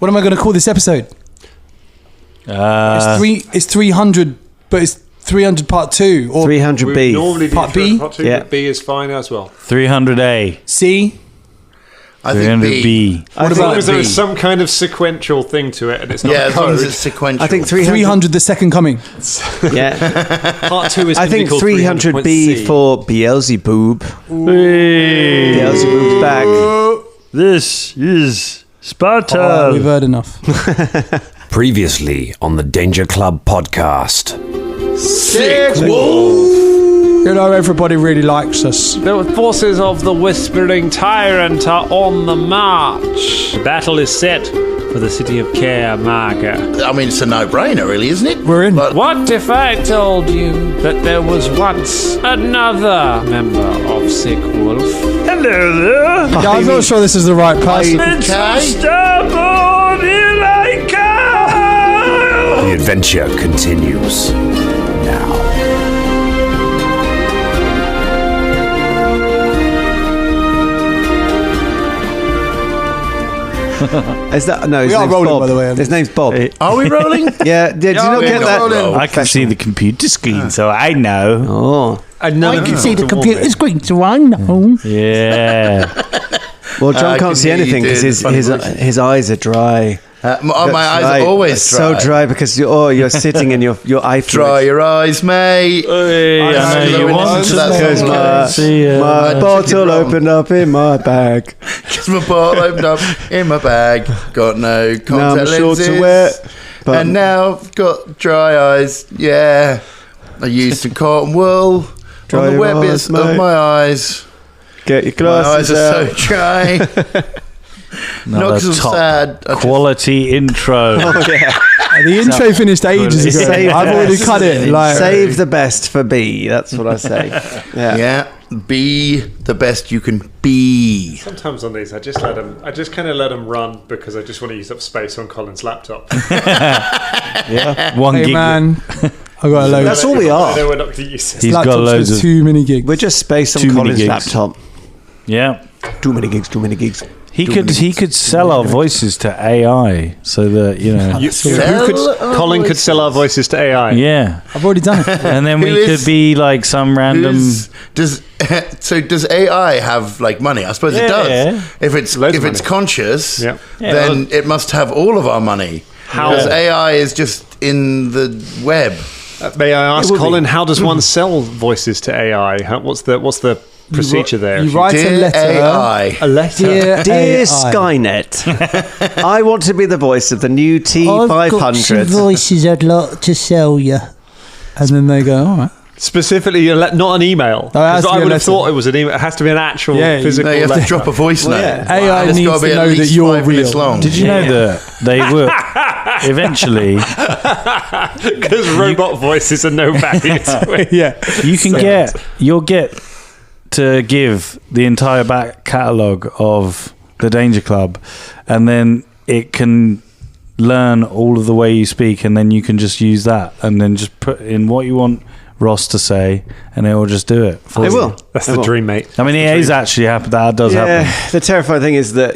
What am I going to call this episode? It's 300, but it's 300 part 2 or 300B. Normally part B. Part 2, but B is fine as well. 300A. C. I think B. As long as there is some kind of sequential thing to it, and it's not as long as it's sequential. I think 300 the second coming. Yeah. Part 2 is. I think 300B for Beelzeboob. Beelzeboob's back. This is Sparta. We've heard enough. Previously on the Danger Club podcast. Sickwolf. You know, everybody really likes us. The forces of the Whispering Tyrant are on the march. The battle is set for the city of Kaer Maga. I mean, it's a no-brainer, really, isn't it? We're in. But What if I told you that there was once another member of Sickwolf? Hello there. Yeah, I'm not sure this is the right person. Starboard, here I come. The adventure continues now. Is that no? His We are name's rolling, Bob. by the way. His name's Bob. are we rolling? Yeah. Did you not we're get that? rolling. I can see the computer screen, so I know. Oh. I can see the computer screen, so I know. Yeah. Well, John I can't can see hear you anything because doing his funny his, voices. his eyes are dry. My eyes are always dry. So dry because you're sitting in your eye fluid. Dry your eyes, mate. Hey, I know you want to that Because song. my bottle wrong. opened up in my bag. Because my bottle opened up in my bag. Got no Now contact I'm short lenses. to wear. But And now I've got dry eyes. Yeah. I used some cotton wool Dry on the your wet eyes, bits of mate. my eyes. get your My eyes glasses are out. so dry. Not because I'm top sad. I just- quality intro. The intro finished ages ago. Save I've the already best. cut it. Like, Save the best for B. That's what I say. Yeah. Yeah. Be the best you can be. Sometimes on these, I just kind of let them run because I just want to use up space on Colin's laptop. Yeah. 1 hey gig. man, I got a load. That's all we are. No, we're not going to use it. He's got Laptops loads with of. too many gigs. We're just space on Too many Colin's gigs. laptop. Yeah. Too many gigs. He could sell our voices to AI so that, you know. Colin could sell our voices to AI. Yeah. I've already done it. And then we Who is- could be like some random. Does AI have like money? I suppose it Yeah. does. If it's Loads of if it's money. conscious, Yeah. then it must have all of our money. Because AI is just in the web. May I ask It would Colin, be. how does one sell voices to AI? What's the procedure there? You write a Dear letter. AI. a letter. Dear Dear AI. Skynet, I want to be the voice of the new T500. voices I'd like to sell you. And then they go, all right. Specifically, not an email. No, it has 'Cause to be I a would have letter. thought it was an email. It has to be an actual physical No, you have letter. to drop a voice note. yeah. AI And it's needs gotta be to at know that least you're 5 minutes real. long. Did you know that they were eventually Because robot voices are no value to it. Yeah. you'll get to give the entire back catalogue of the Danger Club, and then it can learn all of the way you speak, and then you can just use that and then just put in what you want Ross to say, and it will just do it for It you. will. That's It the will. dream, mate. I mean, it is actually happen. That does Yeah, happen. the terrifying thing is that,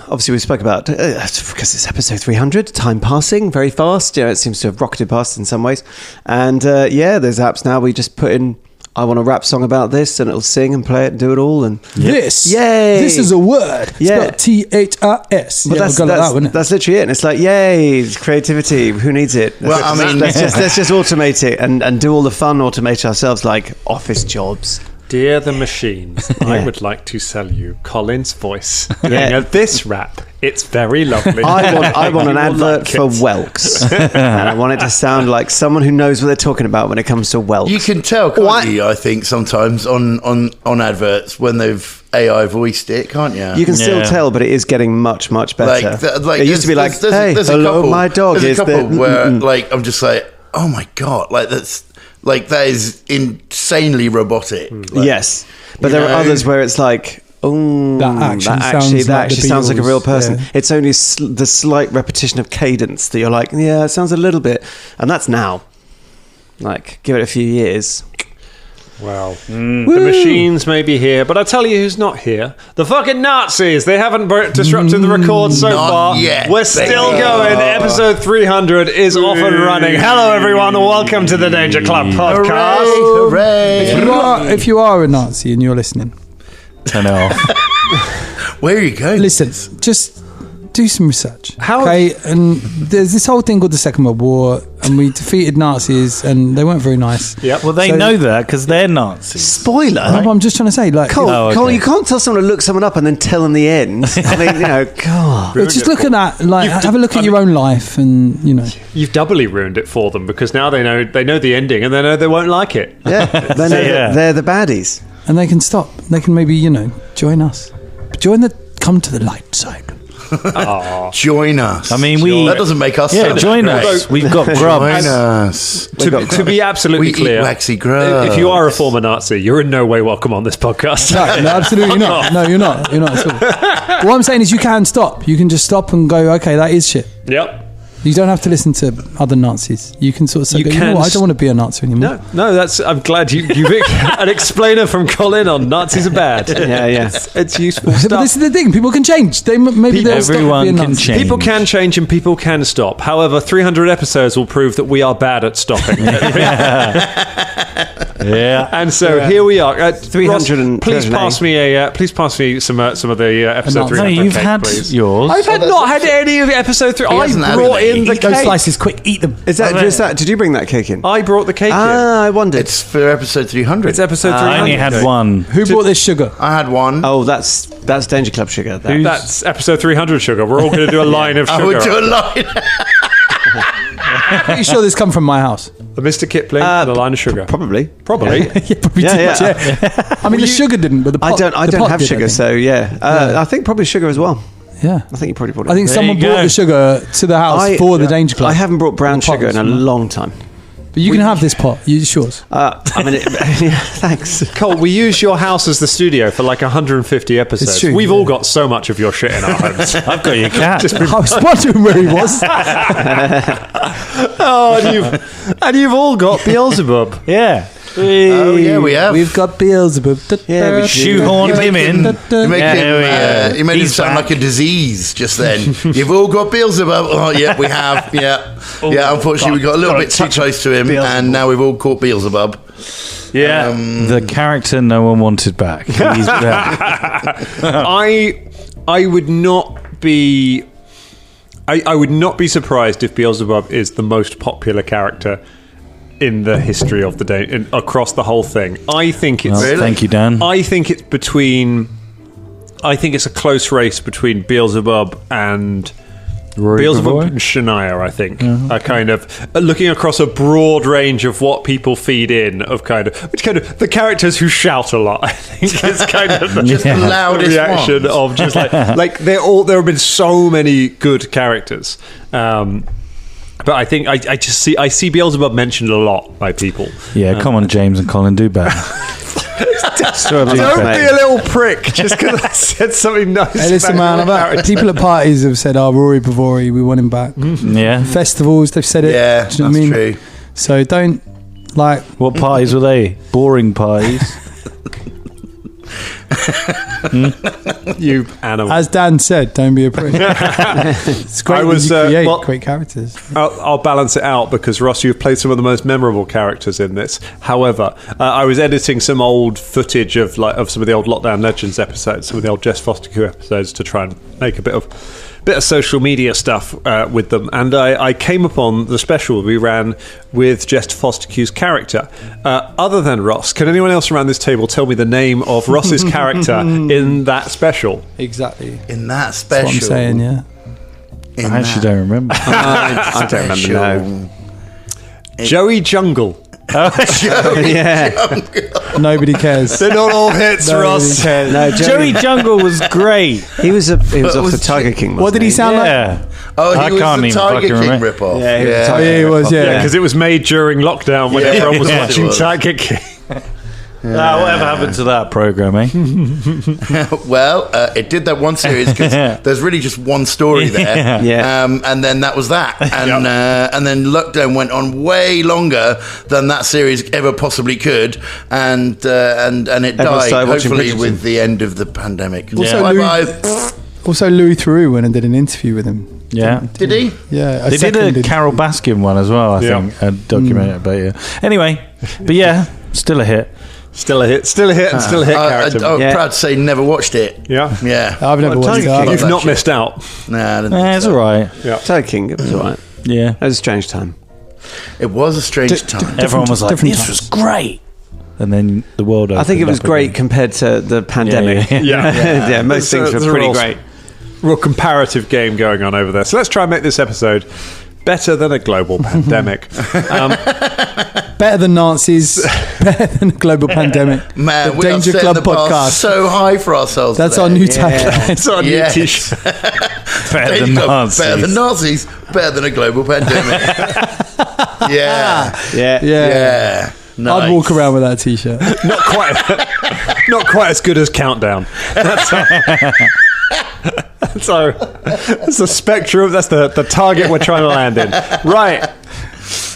obviously we spoke about, because it's episode 300, time passing very fast. It seems to have rocketed past in some ways. And there's apps now we just put in, I want a rap song about this, and it'll sing and play it and do it all. And This. Yay. This is a word. Yeah. Spelled THRS. But That's wouldn't it? that's literally it. And it's like, yay, it's creativity. Who needs it? Well, I mean- let's just automate it and do all the fun automate ourselves, like office jobs. Dear the machines, I Yeah. would like to sell you Colin's voice. Yeah. Doing this rap. It's very lovely. I want an You will advert like for it. Whelks. And I want it to sound like someone who knows what they're talking about when it comes to Whelks. You can tell, can't you, I think, sometimes on adverts when they've AI voiced it, can't you? You can still Yeah. tell, but it is getting much, much better. Like it used to be like, there's hey, a hello, couple, my dog there's is a couple the... where, like, I'm just like, oh my God, like, that is insanely robotic. Like, Yes. But there are others where it's like, oh, That actually sounds like a real person. Yeah. It's only the slight repetition of cadence that you're like, yeah, it sounds a little bit. And that's now. Like, give it a few years. Well, the machines may be here, but I tell you who's not here. The fucking Nazis! They haven't disrupted the record so Not far. yet, We're still baby. going. Episode 300 is off and running. Hello, everyone. Welcome to the Danger Club podcast. Hooray! If you are a Nazi and you're listening, Turn it off. Where are you going? listen, just do some research. How- Okay, and there's this whole thing called the Second World War, and we defeated Nazis, and they weren't very nice. Yep. Well, they So- know that because they're Nazis. Spoiler. No, but I'm just trying to say, like, Cole, Oh, okay. Cole, you can't tell someone to look someone up and then tell them the end. I mean, God. just look at that. Like, You've have a look at your own life, and You've doubly ruined it for them because now they know the ending and they know they won't like it. Yeah, they know Yeah. that they're the baddies. and they can stop. They can maybe join us. Come to the light side. Join us. I mean, that doesn't make us. Yeah, sound join great. us. We've got Join grubs. us. To be absolutely We eat clear, waxy grubs. if you are a former Nazi, you're in no way welcome on this podcast. No, absolutely not. No, you're not. You're not at all. What I'm saying is, you can stop. You can just stop and go, okay, that is shit. Yep. You don't have to listen to other Nazis. You can sort of say, You you know can what, I don't want to be a Nazi anymore. No, I'm glad you an explainer from Colin on Nazis are bad. Yeah. It's useful But stuff. this is the thing. People can change. Maybe they'll stop Everyone being can Nazis. change. People can change and people can stop. However, 300 episodes will prove that we are bad at stopping. Yeah. And so here we are. 300 Ross, please pass me some of the episode No, 300 No, you've cake, had please. yours. I've not had any of episode 3. I hasn't had brought any. in the Eat those cake. slices quick. Eat them. Is that just that? Did you bring that cake in? I brought the cake in. I wondered. It's for episode 300. It's episode 300. I only had one. Who brought this sugar? I had one. Oh, that's Danger Club sugar. That. That's episode 300 sugar. We're all going to do a line of I sugar. would do a line. Pretty sure this come from my house. A Mr. Kipling and a line of sugar. Probably. Probably. Yeah, probably Yeah, too much, yeah. I mean, the sugar didn't, but the pot, I the don't pot have did, I sugar, think. so yeah. I think probably sugar as well. Yeah. I think you probably brought it. I think There someone you brought go. the sugar to the house for the Danger Club. I haven't brought brown The pot sugar in a was- long time. But you can have this pot. It's yours. I mean, yeah, thanks. Cole, we use your house as the studio for like 150 episodes. It's true, We've yeah. all got so much of your shit in our homes. I've got your cat. I was wondering where he was. and you've all got Beelzeboob. Yeah. Oh, yeah, we have. We've got Beelzeboob. Yeah, we Shoehorned him in. You make Yeah, him, here we go. you made him He's sound back. like a disease just then. You've all got Beelzebub. Oh, yeah, we have. Yeah. Yeah, unfortunately, we got a little bit too close to him, and now we've all caught Beelzebub. Yeah. The character no one wanted back. He's back. I would not be... I would not be surprised if Beelzebub is the most popular character in the history of the across the whole thing. I think it's... Well, thank you, Dan. I think it's a close race between Beelzebub and Beelzebub and Shania, I think, are kind of looking across a broad range of what people feed in, the characters who shout a lot. I think is kind of the, Just the loudest reaction ones. of just like there have been so many good characters. But I think I see Beelzebub mentioned a lot by people. Yeah, come on, James and Colin, do better. Don't be a little prick just because I said something nice. Hey, listen, about man. your character. People at parties have said, Rory Bavori, we want him back. Yeah. Festivals, they've said it. Yeah, Do you know what I mean? that's true. So don't, like... What parties were they? Boring parties. You animal. As Dan said, don't be a prick. It's great when you create great characters. I'll balance it out because Ross, you've played some of the most memorable characters in this. However, I was editing some old footage of some of the old Lockdown Legends episodes, some of the old Jess Foster Q episodes, to try and make a bit of social media stuff with them, and I came upon the special we ran with Jess Foster Q's character. Other than Ross, can anyone else around this table tell me the name of Ross's character in that special? Exactly. In that That's special. what I'm saying, yeah. I actually don't remember. I don't remember. No. Joey Jungle. Yeah. Nobody cares. They're not all hits, Nobody Ross. cares. No, Joey Jungle was great. He was off the Tiger King. What did he sound like? Yeah. Oh, I he can't was even the Tiger fucking King remember. ripoff. Yeah, he was Oh, yeah, he was, yeah. Because it was made during lockdown when Yeah, everyone was yeah, it watching was. Tiger King. Whatever happened to that program, eh? Well, it did that one series because there's really just one story there. And then that was that. And then lockdown went on way longer than that series ever possibly could. And it died, hopefully, with the end of the pandemic. Also, Louis Theroux went and did an interview with him. Yeah. Did he? Yeah. They did a Carol Baskin one as well, I think, a documentary about you. Anyway, but still a hit. Still a hit, and still a hit character. I'm proud to say never watched it. Yeah. I've never watched it. You've not missed out. Nah, it's all right. Tiger King, it was all right. Yeah. It was a strange time. It was a strange time. Everyone was like, this was great. And then the world I think it was great compared to the pandemic. Yeah. Most things were pretty great. Real comparative game going on over there. So let's try and make this episode better than a global pandemic. Better than Nazis, better than a global pandemic. Man, the Danger Club podcast. So high for ourselves. That's today. our new tagline. That's our new t-shirt. Better than Nazis. Better than Nazis. Better than a global pandemic. Yeah. Nice. I'd walk around with that t-shirt. Not quite as good as Countdown. That's the spectrum. That's the target we're trying to land in. Right.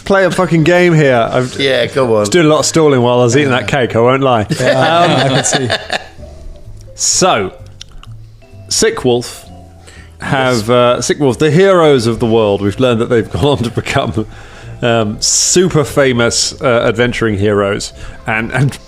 Play a fucking game here. Go on. I was doing a lot of stalling while I was eating that cake, I won't lie. I can see. So, Sickwolf Sickwolf, the heroes of the world. We've learned that they've gone on to become super famous adventuring heroes and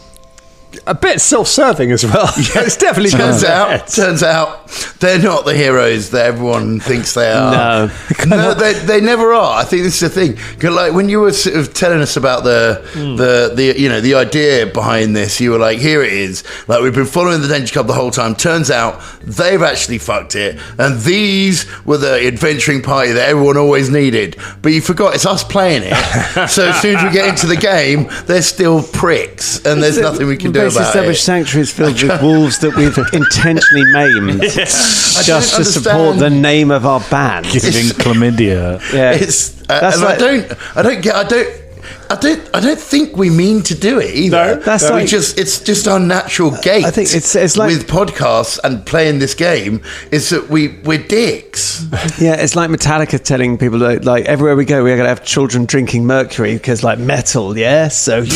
a bit self-serving as well. It's definitely turns out they're not the heroes that everyone thinks they are. No, they never are. I think this is the thing. Like when you were sort of telling us about the idea behind this, you were like, here it is. Like we've been following the Danger Club the whole time. Turns out they've actually fucked it, and these were the adventuring party that everyone always needed. But you forgot it's us playing it. So as soon as we get into the game, they're still pricks, and there's nothing we can do. Established sanctuaries filled with wolves that we've intentionally maimed just to support the name of our band. Giving chlamydia. I don't think we mean to do it either. It's just our natural gait. I think it's like with podcasts and playing this game is that we're dicks. Yeah, it's like Metallica telling people that, like everywhere we go we're gonna have children drinking mercury because like metal, Metallica.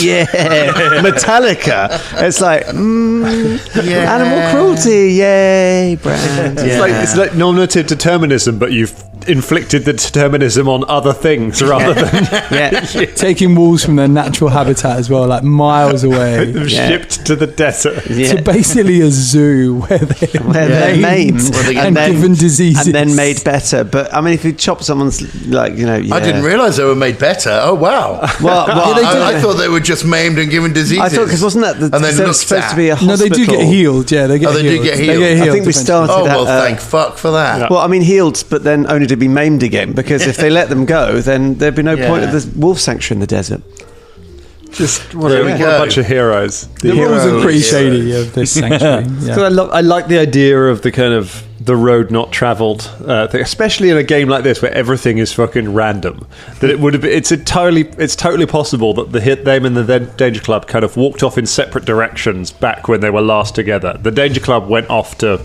It's like animal cruelty, yay, brand. It's like normative determinism, but you've inflicted the determinism on other things rather than taking wolves from their natural habitat as well, like miles away, shipped to the desert. To basically a zoo where they're maimed and given diseases and then made better. But I mean, if you chop someone's I didn't realise they were made better. Oh wow! I thought they were just maimed and given diseases. I thought because wasn't that supposed to be a hospital? No, they do get healed. Yeah, they get healed. They get healed. I think we started. Oh well, thank fuck for that. Well, I mean, healed, but then only to be maimed again, because if they let them go, then there'd be no point of the wolf sanctuary in the desert. Just what a bunch of heroes. The rules are pretty shady of this sanctuary. I like the idea of the kind of the road not travelled thing, especially in a game like this where everything is fucking random. That it would have been, it's totally possible that them and the Danger Club kind of walked off in separate directions back when they were last together. The Danger Club went off to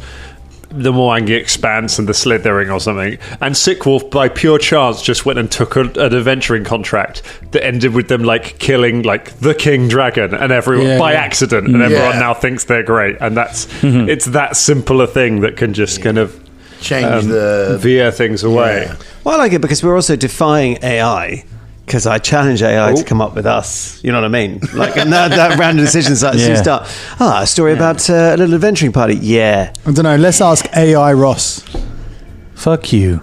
the Mwangi Expanse and the Slithering or something, and Sickwolf by pure chance just went and took an adventuring contract that ended with them like killing like the King Dragon and everyone by accident, and everyone now thinks they're great, and that's it's that simple a thing that can just kind of change the veer things away. Well, I like it because we're also defying AI. Because I challenge AI to come up with us, you know what I mean? Like, and that random decisions like you start. A story about a little adventuring party. Yeah. I don't know. Let's ask AI Ross. Fuck you.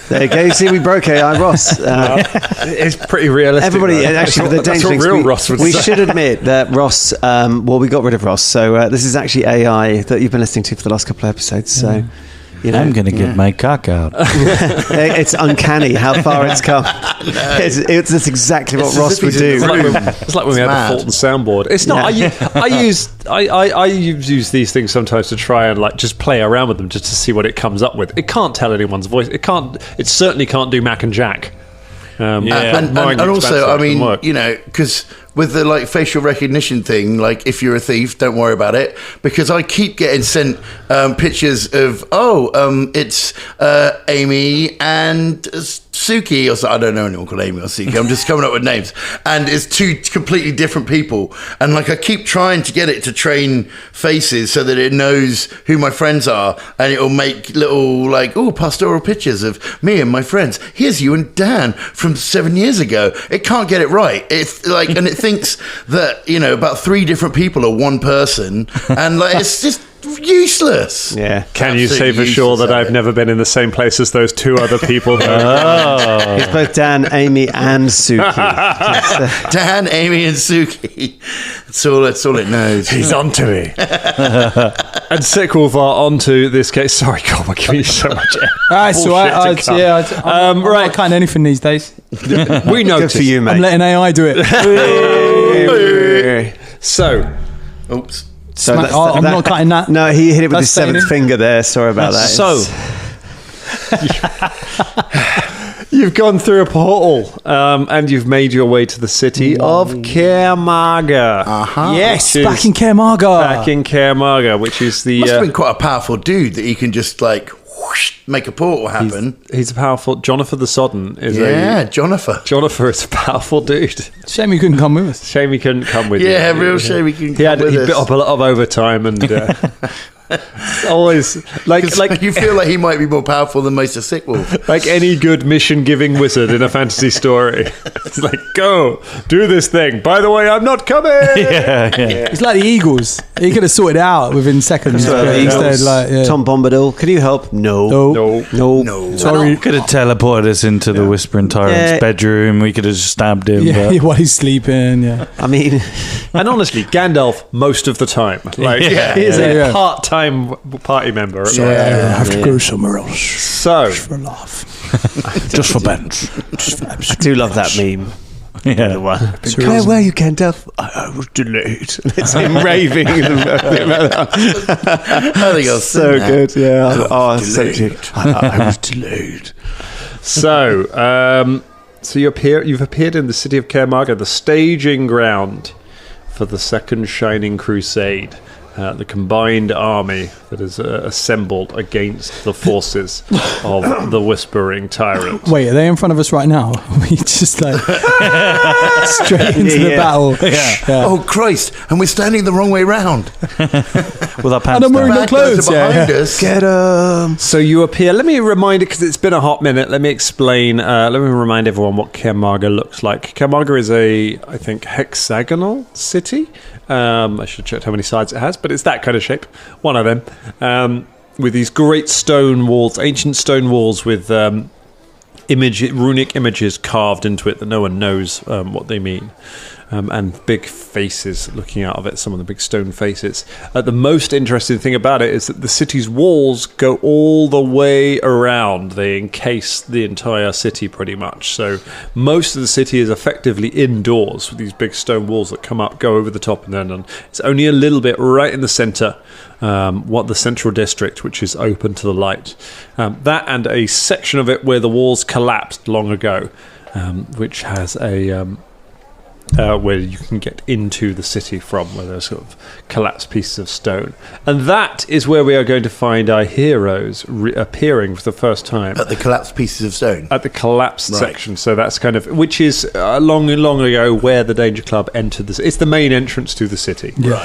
There you go. You see, we broke AI Ross. It's pretty realistic. Everybody, actually, the that's what real Ross would say. We should admit that Ross. We got rid of Ross, so this is actually AI that you've been listening to for the last couple of episodes. So. I'm going to get my cock out. It's uncanny how far it's come. It's exactly what Ross would do. It's like when we had the Fulton soundboard. It's not. I use these things sometimes to try and like just play around with them just to see what it comes up with. It can't tell anyone's voice. It certainly can't do Mac and Jack. And also, I mean, you know, because with the like facial recognition thing, like if you're a thief, don't worry about it, because I keep getting sent pictures of it's Amy and Suki, or so, I don't know anyone called Amy or Suki. I'm just coming up with names, and it's two completely different people. And like I keep trying to get it to train faces so that it knows who my friends are, and it'll make little like pastoral pictures of me and my friends. Here's you and Dan from 7 years ago. It can't get it right. It's like, and it thinks that, you know, about 3 different people are one person, and like it's just useless. Yeah. Can you say for sure that I've never been in the same place as those 2 other people? It's both Dan, Amy, and Suki. Dan, Amy, and Suki. That's all it knows. He's onto me. And Sickwolf are onto this case. Sorry, God, I'm giving you so much. I'm not cutting anything these days. We know Good for you, mate. I'm letting AI do it. So, Oops. So I'm not cutting that. No, he hit it with That's his 7th finger there. Sorry about that. So, you've gone through a portal and you've made your way to the city of Kaer Maga. Yes, back in Kaer Maga. Back in Kaer Maga, which is the... Must have been quite a powerful dude that he can just like whoosh, make a portal happen. He's a powerful... Jonathan the Sodden is Jonathan. Jonathan is a powerful dude. Shame he couldn't come with us. Shame he couldn't come with you. Yeah, real shame he couldn't come with He us. bit up a lot of overtime and... always like you feel like he might be more powerful than most of Sickwolf. like any good mission-giving wizard in a fantasy story. It's like, go do this thing. By the way, I'm not coming. It's like the Eagles. He could have sorted it out within seconds. Instead, Tom Bombadil, can you help? No. Sorry. Could have teleported us into the Whispering Tyrant's bedroom. We could have just stabbed him. Yeah, while he's sleeping. Yeah. I mean, and honestly, Gandalf most of the time. Like he is a part-time party member. I have to go somewhere else. So just for a laugh. Just for bench. I do love that meme. Yeah. Where were you, Gandalf? I was delayed. It's him raving. I think I was so good. Yeah. So cute. I was delayed. So, you've appeared in the city of Kaer Maga, the staging ground for the Second Shining Crusade. The combined army that is assembled against the forces of the Whispering Tyrant. Wait, are they in front of us right now? We just like straight into the battle. Yeah. Oh Christ! And we're standing the wrong way round. With our pants And I'm wearing down. no clothes. Behind us. Get 'em. So you appear. Let me remind it because it's been a hot minute. Let me explain. Let me remind everyone what Kaer Maga looks like. Kaer Maga is I think, hexagonal city. I should check how many sides it has, but it's that kind of shape. One of them. With these great stone walls, ancient stone walls with runic images carved into it that no one knows what they mean. And big faces looking out of it, some of the big stone faces. The most interesting thing about it is that the city's walls go all the way around. They encase the entire city pretty much. So most of the city is effectively indoors with these big stone walls that come up, go over the top, and then it's only a little bit right in the centre, the central district, which is open to the light. That and a section of it where the walls collapsed long ago, which has a... where you can get into the city from, where there's sort of collapsed pieces of stone. And that is where we are going to find our heroes appearing for the first time. At the collapsed pieces of stone? At the collapsed section. So that's kind of... Which is long ago where the Danger Club entered the city. It's the main entrance to the city. Yeah.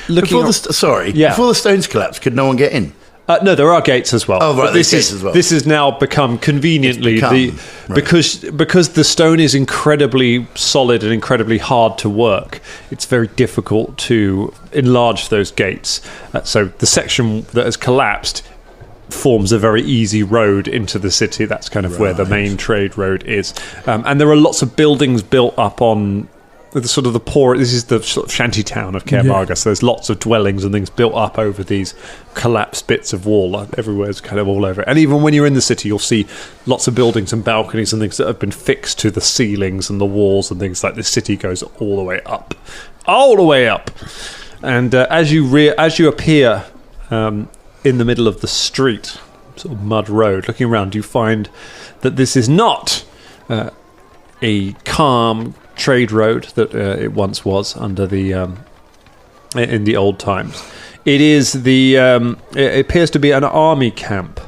Before the stones collapsed, could no one get in? No, there are gates as well. Oh, right, there's gates as well. This has now become conveniently because the stone is incredibly solid and incredibly hard to work. It's very difficult to enlarge those gates. So the section that has collapsed forms a very easy road into the city. That's kind of where the main trade road is. And there are lots of buildings built up on this is the sort of shanty town of Kaer Maga, so there's lots of dwellings and things built up over these collapsed bits of wall. Everywhere's kind of all over it. And even when you're in the city, you'll see lots of buildings and balconies and things that have been fixed to the ceilings and the walls and things like this. City goes all the way up. And as you appear in the middle of the street, sort of mud road. Looking around, you find that this is not a calm trade road that it once was under the in the old times. It is it appears to be an army camp.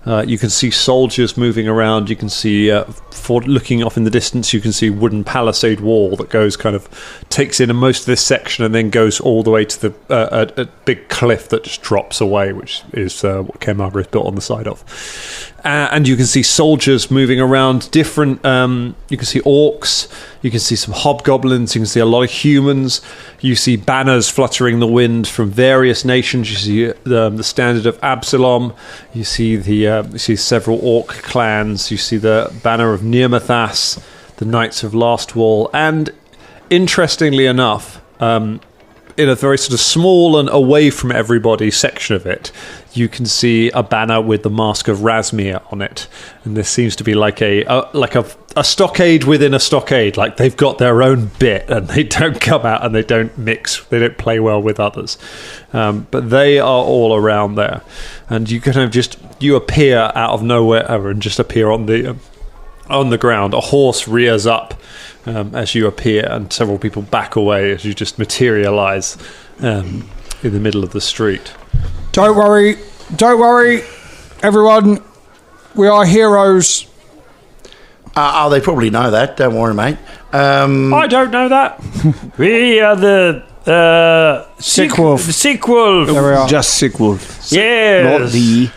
You can see soldiers moving around. You can see, looking off in the distance, you can see wooden palisade wall that takes in most of this section and then goes all the way to the a big cliff that just drops away, which is what Kaer Maga is built on the side of. And you can see soldiers moving around, different, you can see orcs, you can see some hobgoblins, you can see a lot of humans, you see banners fluttering in the wind from various nations, you see the standard of Absalom, you see you see several orc clans, you see the banner of Nirmathas, the Knights of Last Wall, and interestingly enough, in a very sort of small and away from everybody section of it, you can see a banner with the Mask of Razmir on it, and this seems to be like a stockade within a stockade. Like they've got their own bit, and they don't come out and they don't mix, they don't play well with others. But they are all around there, and you kind of you appear out of nowhere and just appear on the ground. A horse rears up as you appear, and several people back away as you just materialise in the middle of the street. Don't worry, everyone. We are heroes. They probably know that. Don't worry, mate. I don't know that. We are the Sickwolf. Sickwolf. There we are. Just Sickwolf. Yes. Not the...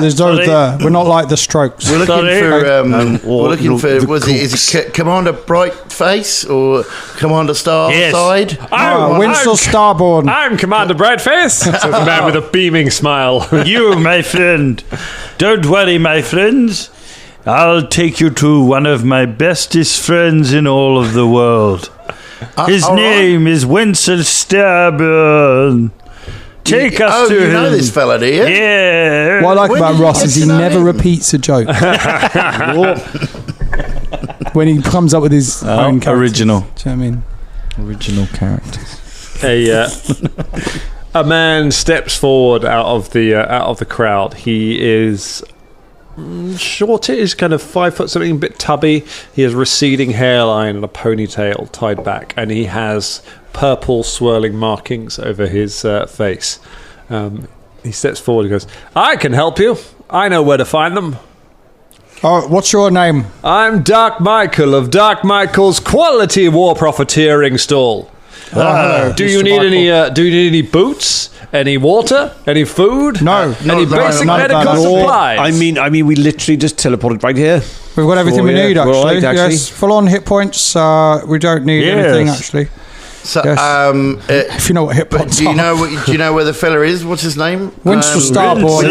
there's no we're not like the Strokes. We're looking for is it Commander Brightface or Commander Starside? Yes. Winslow Starborn. I'm Commander Brightface, says the man with a beaming smile. You, my friend. Don't worry, my friends. I'll take you to one of my bestest friends in all of the world. His name is Winslow Starborn. Take us to him. You know this fella, do you? Yeah. What I like about Ross is he never him? repeats a joke. When he comes up with his own characters. Original. Do you know what I mean? Original characters. A man steps forward out of the crowd. He is shortish, kind of 5 foot something, a bit tubby. He has receding hairline and a ponytail tied back, and he has purple swirling markings over his face. He steps forward and goes, I can help you. I know where to find them. Oh, what's your name? I'm Dark Michael of Dark Michael's Quality War Profiteering Stall. Hello, Do you need any boots? Any water? Any food? No. Any basic medical supplies? I mean, we literally just teleported right here. We've got everything we need, actually. Right, Yes, full on hit points. We don't need anything, actually. So, Yes. If you know what hit points do you are. know where the fella is? What's his name? Winslow Starborn.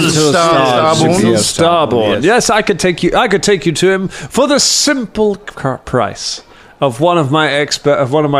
Starborn. Yes, I could take you to him for the simple price of one of my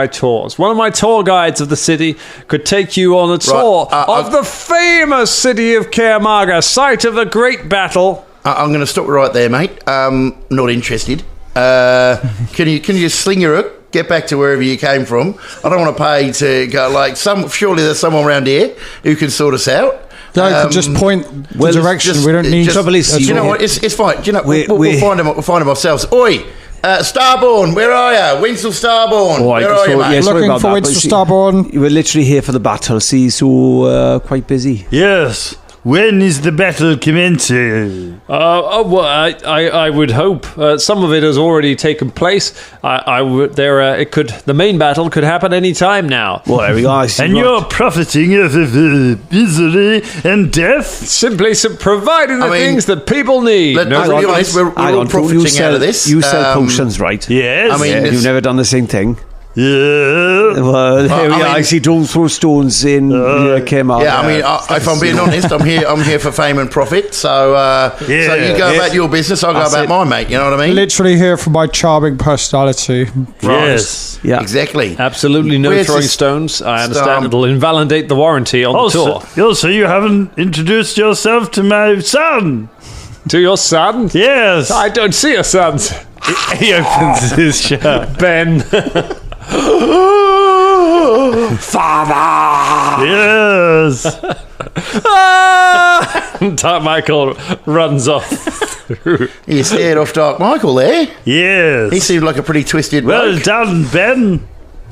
tours. One of my tour guides of the city could take you on a tour of the famous city of Kaer Maga, site of the great battle. I'm going to stop right there, mate. Not interested. Can you sling your hook? Get back to wherever you came from. I don't want to pay to go surely there's someone around here who can sort us out. No, just point the direction. We don't need. Trouble is, you know what? It's fine. You know, we'll find him. We'll find him ourselves. Oi, Starborn, where are you? Winslow Starborn, where are you, mate? Yeah, Looking for Winslow Starborn. We're literally here for the battle. See, so quite busy. Yes. When is the battle commencing? Well, I would hope some of it has already taken place. The main battle could happen any time now. Well, there we go. And you're profiting of misery and death? Simply providing the things that people need. Let's be honest, we're all profiting out of this. You sell potions, right? Yes. I mean, you've never done the same thing. Yeah. Well, there we are. I see don't throw stones in Kaer Maga. Yeah, I mean, if I'm being honest, I'm here for fame and profit. So, so you go about your business, I'll go about mine, mate. You know what I mean? Literally here for my charming personality. Yes. Yeah. Exactly. Absolutely no Where's throwing this stones. I understand it'll invalidate the warranty on the tour. Also, you haven't introduced yourself to my son. To your son? Yes. I don't see a son. He opens his shirt. Ben. Father! Yes! Dark Michael runs off. You scared off Dark Michael there. Yes. He seemed like a pretty twisted Well bloke. done, Ben.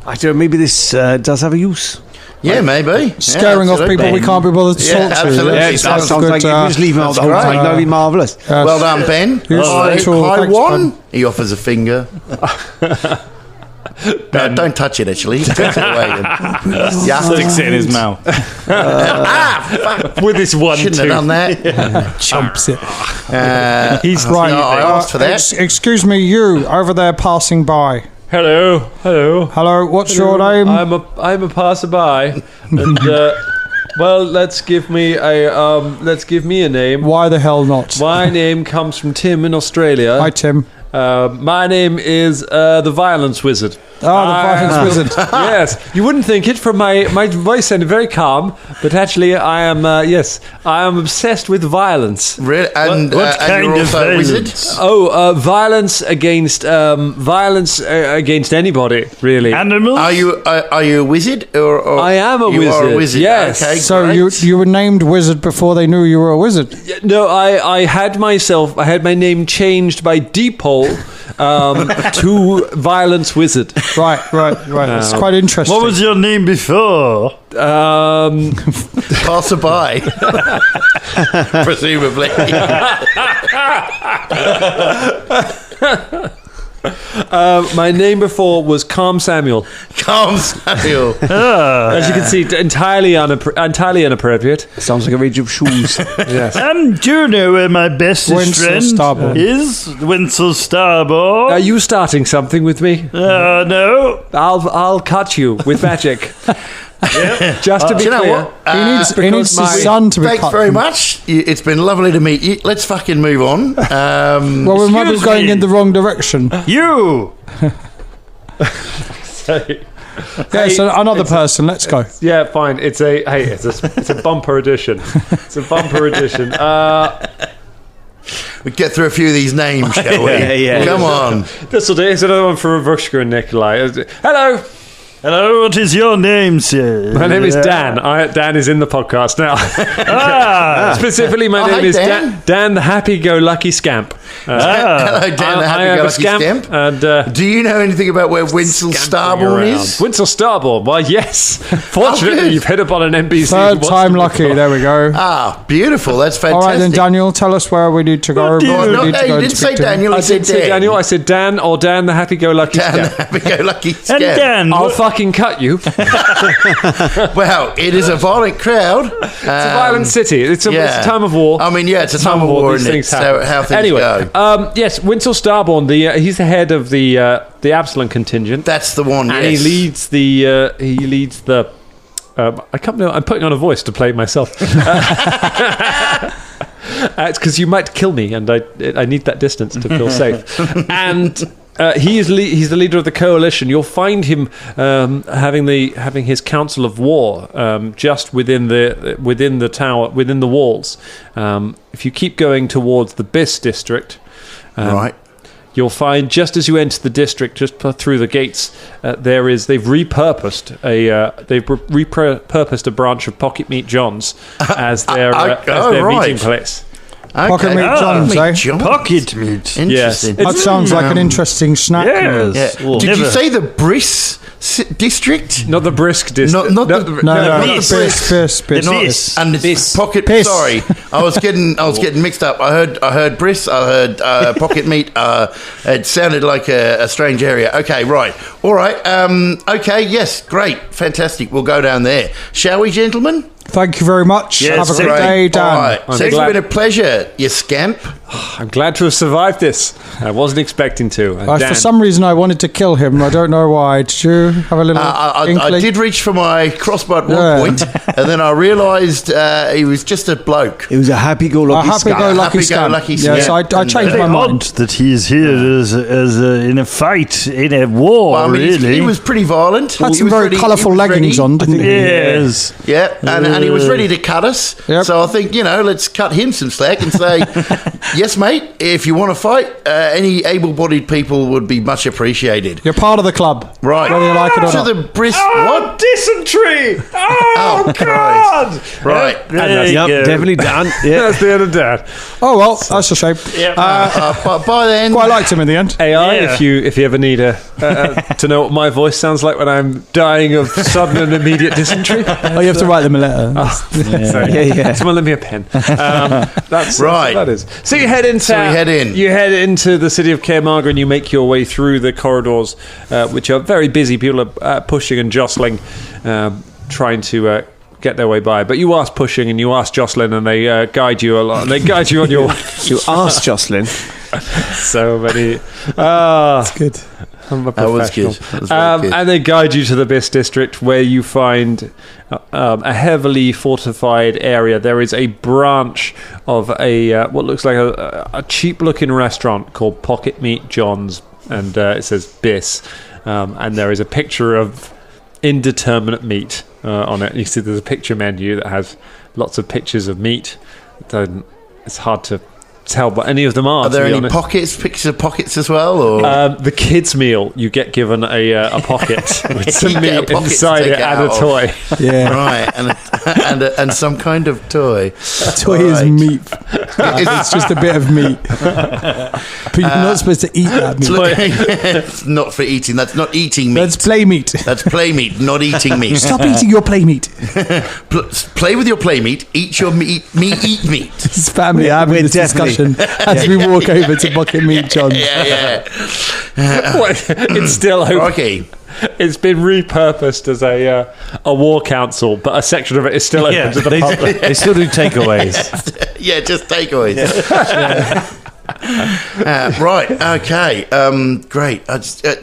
I don't know, maybe this does have a use. Yeah, maybe. Scaring off people we can't be bothered to Yeah, talk to. absolutely. Yeah, It sounds good, like you just leave him out the whole great. time. That'd be marvellous. Well done, Ben. Hi, Cool. hi Thanks, one. Ben. He offers a finger. No, don't touch it, actually. He takes it away. Yeah. Sticks it in his mouth. Fuck. With his one Shouldn't tooth. have done that. Chomps it. He's Right. No, I asked for that. Excuse me, you over there passing by. Hello. Hello, what's your name? I'm a passerby, and well, let's give me a name. Why the hell not? My name comes from Tim in Australia. Hi, Tim. My name is the Violence Wizard. Oh, the Violence Wizard. Yes, you wouldn't think it from my voice sounded very calm, but actually I am I am obsessed with violence. Really? And, What and kind you're of also a wizard? violence? Oh, violence against anybody, really. Animals? Are you a wizard? Or I am a you wizard. are a wizard. Yes. Okay, So great. you were named wizard before they knew you were a wizard. No, I had my name changed by Deepole to Violence Wizard. Right. It's quite interesting. What was your name before? Passerby. Presumably. My name before was Calm Samuel. Calm Samuel. As you can see, entirely inappropriate. Sounds like a range of shoes. Do you know where my bestest Winsel friend Starborn. is? Winsel Starborn. Are you starting something with me? No. I'll cut you with magic. Just to be Do you know clear. what? He needs his son to be Thanks cut. very much. It's been lovely to meet you. Let's fucking move on. Well, we might be Excuse going me. in the wrong direction. You. Yeah, so another person. Let's go. Yeah, fine. It's a bumper edition. It's a bumper edition. we get through a few of these names, shall we? Yeah. Come on. This will do. It's another one for Ravushka and Nikolai. Hello. Hello, what is your name, sir? My name is Dan. Dan is in the podcast now. Specifically, my name hi, is Dan. Dan the Happy-Go-Lucky Scamp. Hello, Dan, the I am a happy-go-lucky scamp. scamp. Do you know anything about where Winsel Starborn is? Winsel Starborn. Why, yes. Fortunately, good. you've hit upon an NPC. Third who wants time to lucky. There we go. Ah, beautiful. That's All fantastic. right, then, Daniel, tell us where we need to go. do you- where we No, need to hey, go you and didn't say speak to him. Daniel. I You said didn't say Dan. Daniel. I said Dan or Dan the Happy-Go-Lucky Dan, the Scamp. happy-go-lucky And scamp. Dan, I'll fucking cut you. Well, it is a violent crowd. It's a violent city. It's a time of war. I mean, yeah, it's a time of war, These isn't it? things So happen. how things anyway, go. yes, Winsel Starborn. He's the head of the Absalom contingent, That's the one, and yes. he leads the. I can't know. I'm putting on a voice to play myself. It's because you might kill me, and I need that distance to feel safe. And he's the leader of the coalition. You'll find him having his council of war just within the tower, within the walls. If you keep going towards the Biss district, Right. you'll find just as you enter the district, just through the gates, they've repurposed a branch of Pocket Meat John's as their right. meeting place. Pocket Meat Okay. John's, eh? John. pocket meat. Interesting. That sounds like an interesting snack. Yes. Yeah. Did you say the Briss district? Not the Brisk district. Not the No, Briss. Biss. The Biss. And it's pocket. Piss. Sorry, I was getting mixed up. I heard Briss. I heard pocket meat. It sounded like a strange area. Okay, right. All right. Okay. Yes. Great. Fantastic. We'll go down there. Shall we, gentlemen? Thank you very much. Yes, Have a good Great. day, Dan. All right. I'm So it's glad- been a pleasure, you scamp. I'm glad to have survived this. I wasn't expecting to. And Dan, For some reason, I wanted to kill him. I don't know why. Did you have a little I inkling? did reach for my crossbow at one Yeah. point, and then I realised he was just a bloke. It was a happy-go-lucky A happy-go-lucky Happy-go-lucky scamp. Yes, scamp. I changed Very my mind. odd that he's here as in a fight, in a war, Well, I mean, really. he was pretty violent. Had He some was very ready- he colourful was leggings ready. on, didn't he? Yes. Yeah, and he was ready to cut us. Yep. So I think, let's cut him some slack and say, Yes, mate. If you want to fight, any able-bodied people would be much appreciated. You're part of the club. Right. Whether you like it or To not. the brisk... What? Dysentery! Oh, God! Right. Definitely done. Yeah. That's the end of Dad. Oh, well, that's a shame. But by then... Quite liked him in the end. AI, Yeah. if you ever need to know what my voice sounds like when I'm dying of sudden and immediate dysentery. Oh, you have to write them a letter. Someone lend me a pen. That's Right. That is. So you head into. So we head in. You head into the city of Kaer Maga and you make your way through the corridors, which are very busy. People are pushing and jostling, trying to get their way by. But you ask pushing and you ask jostling, and they guide you a lot. And they guide you on your way. You asked Jocelyn. So many. That's good. I'm a That was good. professional. That was very good. And they guide you to the Bis district, where you find a heavily fortified area. There is a branch of a what looks like a cheap-looking restaurant called Pocket Meat John's, and it says Bis, and there is a picture of indeterminate meat on it. You see, there's a picture menu that has lots of pictures of meat. It's hard to tell what any of them are. Are there to be any honest. pictures of pockets as well? Or The kids' meal, you get given a pocket with some You get a meat pocket to inside take it and out a of. toy. Yeah. right, and some kind of toy. Toy is Right. meat. It's just a bit of meat. But you're not supposed to eat that meat. It's not for eating. That's not eating meat. That's play meat. That's play meat, not eating meat. Stop eating your play meat. Play with your play meat. Eat your meat. Eat meat. It's family having We're this definitely- discussion as we walk over to Pocket Meat John's. Yeah. It's still open. Rocky. It's been repurposed as a war council, but a section of it is still open Yeah, to the public. they still do takeaways. Yeah, just takeaways. Right. Okay. Great.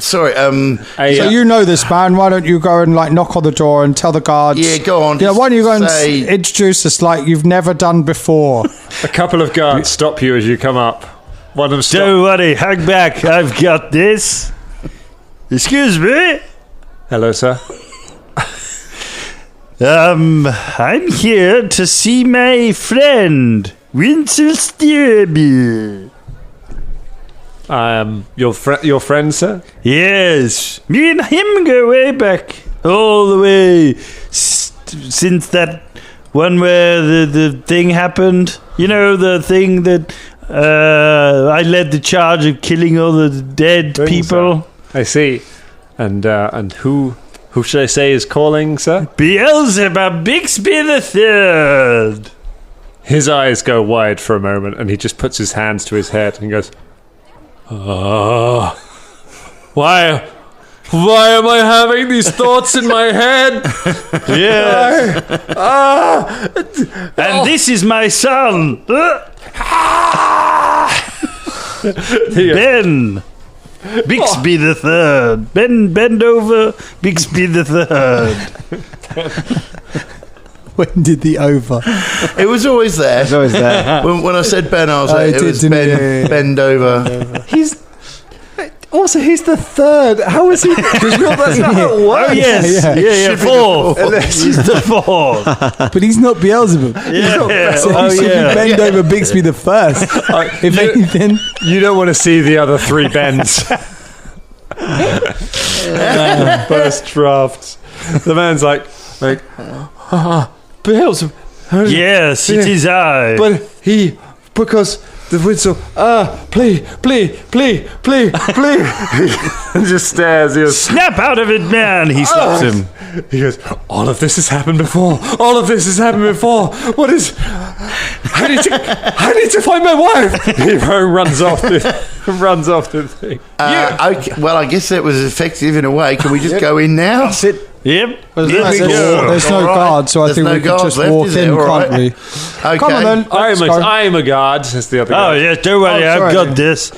Sorry. So you know this man. Why don't you go and like knock on the door and tell the guards? Yeah, go on. Yeah, why don't you go and Say- introduce us like you've never done before? A couple of guards stop you as you come up. One of them stops. Don't worry, hang back. I've got this. Excuse me. Hello, sir. I'm here to see my friend, Winchelstirby. Your friend, sir? Yes, me and him go way back, all the way since that one where the thing happened. You know, the thing that I led the charge of killing all the dead people. I see. And who should I say is calling, sir? Beelzeboob Bixby the Third. His eyes go wide for a moment, and he just puts his hands to his head and goes, why am I having these thoughts in my head? Yeah. And this is my son, Ben. Bixby the Third. Bend over, Bixby the Third. When did the over? It was always there. It's always there. When I said Ben, I was Oh, like, it it was did, Ben. didn't it? Bend over. He's the third. How is he? That's not how it works. Oh, yes. Yeah. Fourth. She's the fourth. But he's not Beelzeboob. Yeah. So Oh, he should yeah. bend over Bixby the first. If anything, You don't want to see the other three bends. First drafts. The man's like, Beelzeboob. Yes, it is I. But because the whistle, please. And just stares. He goes, Snap out of it, man. He slaps him. He goes, all of this has happened before. What is... I need to find my wife. He runs off the thing. Okay, well, I guess that was effective in a way. Can we just go in now? Yep. there's Here we go. no All right. guard, so I There's think no we could guards just left, walk is there? in, All can't right. we? Okay. Come on then. let's go. I'm a guard, says the other Oh, guy. yes, don't worry. Oh, I've sorry. got this.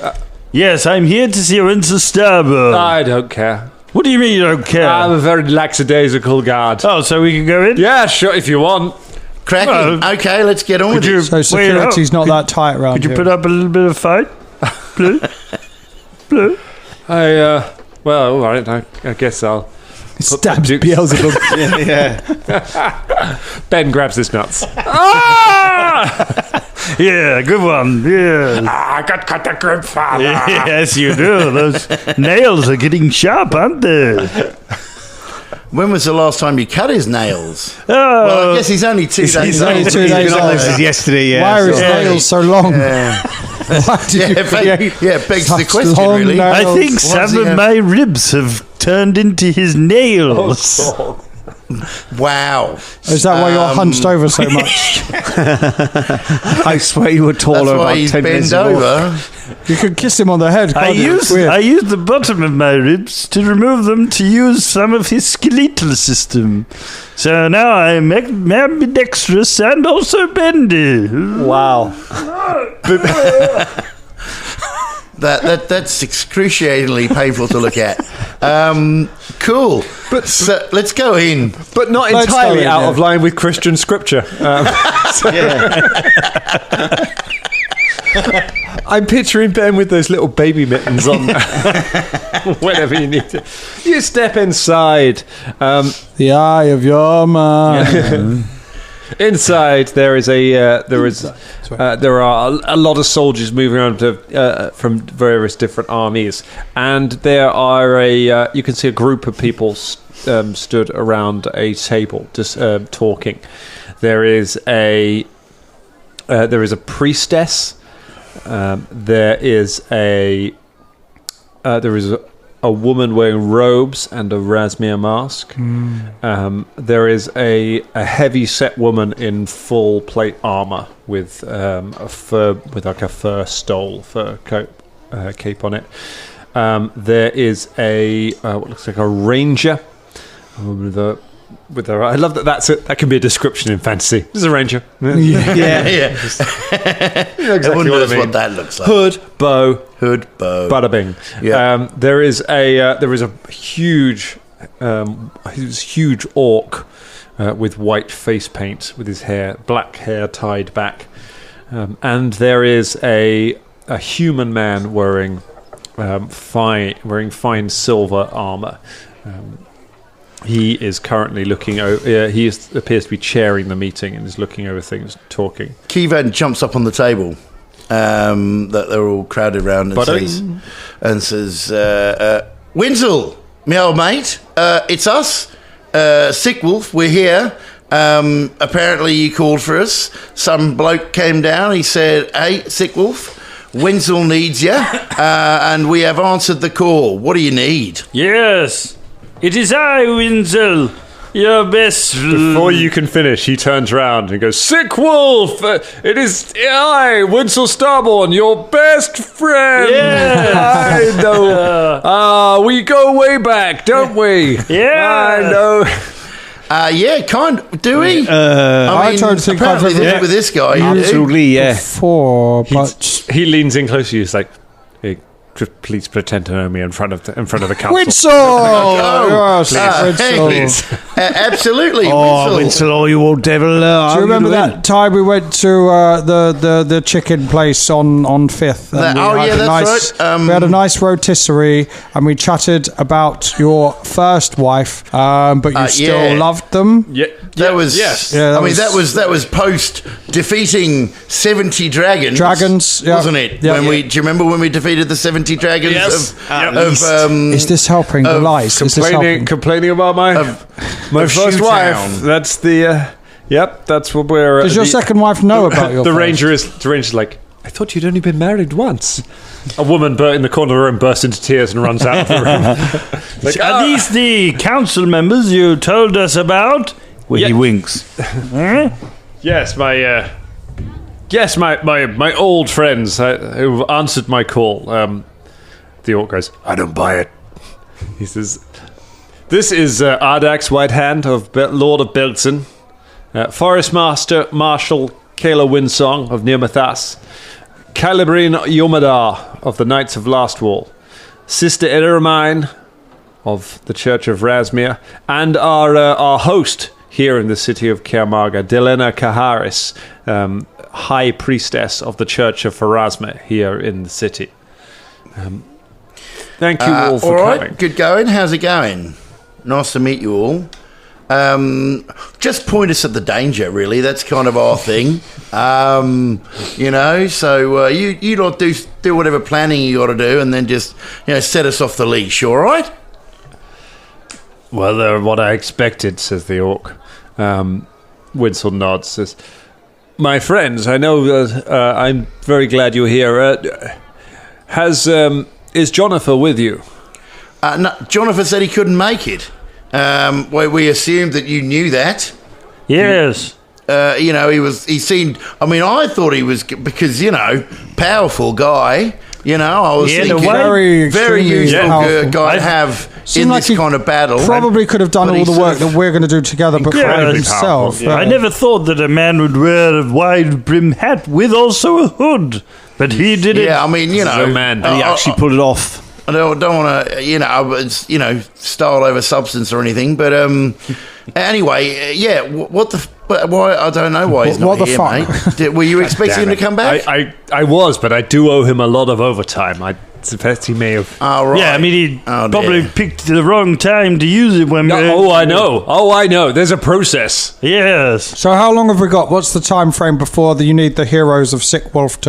Yes, I'm here to see Winchelstirby. I don't care. What do you mean you don't care? I'm a very lackadaisical guard. Oh, so we can go in? Yeah, sure, if you want. Cracking. Well, Okay, let's get on with you- it. So Wait, security's not that tight around Could you here. put up a little bit of fight? Blue? Blue? Well, all right, I guess I'll... Stabs Dukes. Beelzeboob. Yeah. Ben grabs his nuts. Yeah, good one. Yeah. I got the good father. Yes, you do. Those nails are getting sharp, aren't they? When was the last time you cut his nails? Oh, Well, I guess he's only 2 days old. only 2 days old. This is yesterday, yeah. Why are his nails so long? Yeah, Why did you create it begs the such question, long really. nails? I think What's some he of have? my ribs have turned into his nails. Wow. Is that why you're hunched over so much? I swear you were taller That's why about he's 10 minutes bent ago. over. You could kiss him on the head. I can't you? It's weird. used the bottom of my ribs to remove them to use some of his skeletal system. So now I'm ambidextrous and also bendy. Wow. That's excruciatingly painful to look at. Cool. So let's go in. But not Let's entirely go in, out yeah. of line with Christian scripture. I'm picturing Ben with those little baby mittens on. Whenever you need to. You step inside. The eye of your man. Inside, there are a lot of soldiers moving around from various different armies, and there are you can see a group of people stood around a table just talking. There is a priestess. There is a woman wearing robes and a Rasmir mask. There is a heavy-set woman in full plate armor with a fur stole, fur coat, cape on it. There is what looks like a ranger with a. I love that. That can be a description in fantasy. This is a ranger. Yeah. Everyone knows what that looks like. Hood, bow, Bada bing. Yeah. There is a huge orc with white face paint, with his black hair tied back, and there is a human man wearing fine silver armor. He is currently looking over. He appears to be chairing the meeting and is looking over things, talking. Keyvan jumps up on the table that they're all crowded around and says, Winsel, my old mate, it's us, Sickwolf, we're here. Apparently you called for us. Some bloke came down, he said, hey, Sickwolf, Winsel needs you, and we have answered the call. What do you need? Yes, it is I, Winsel, your best. Before you can finish, he turns around and goes, Sickwolf! It is I, Winsel Starborn, your best friend! Yes. I know. We go way back, don't we? Yeah. I know. Yeah, do we? I tried to think I've apparently ever with this guy, you do. Absolutely, yeah. before, but He leans in closer. He's like, hey, please pretend to know me in front of the council. Winsel! Yes, Winsel. Absolutely. Oh, Winsel. Winsel, you old devil. Do you remember that time we went to the chicken place on Fifth? And that's right. We had a nice rotisserie, and we chatted about your first wife, but you still loved them. Yeah, That was yes. Yeah, that was post defeating 70 dragons. Dragons, yeah. Wasn't it? Yeah. Do you remember when we defeated the 70 dragons Yes. Is this helping the lies? Is this helping? Complaining about my first Shoetown. wife. That's the. Yep, that's what we're. Does your second wife know about your the first? ranger is like, I thought you'd only been married once. A woman in the corner of the room bursts into tears and runs out of the room. Like, Are these the council members you told us about? Well, he winks. yes, my old friends who answered my call. The orc goes, I don't buy it. He says, this is Ardax Whitehand, Lord of Bugden, Forest Marshal Kayla Winsong of Nirmathas, Calibrine Yomadar of the Knights of Last Wall, Sister Eramine of the Church of Rasmir, and our host here in the city of Kaer Maga, Delena Kaharis, High Priestess of the Church of Pharasma here in the city. Thank you all for all right, coming. good going. How's it going? Nice to meet you all. just point us at the danger, really. That's kind of our thing. So you lot do whatever planning you got to do, and then just set us off the leash. All right? Well, they're what I expected, says the orc. Winsel nods, says, my friends, I know I'm very glad you're here. Is Jonathan with you? No, Jonathan said he couldn't make it. We assumed that you knew that. Yes. He seemed, I thought he was, because, powerful guy. I was thinking very useful guy to have in like this kind of battle. Probably could have done all the work that we're going to do together, but for himself. I never thought that a man would wear a wide brim hat with also a hood, but he did it. Yeah, man, he actually pulled it off. I don't want to, style over substance or anything, but anyway, why? I don't know why he's not what the here, fuck? mate. Were you expecting him to come back? I was, but I do owe him a lot of overtime. I suspect he may have. Oh, right. Yeah, he probably picked the wrong time to use it when. I know. There's a process. Yes. So how long have we got? What's the time frame before you need the heroes of Sickwolf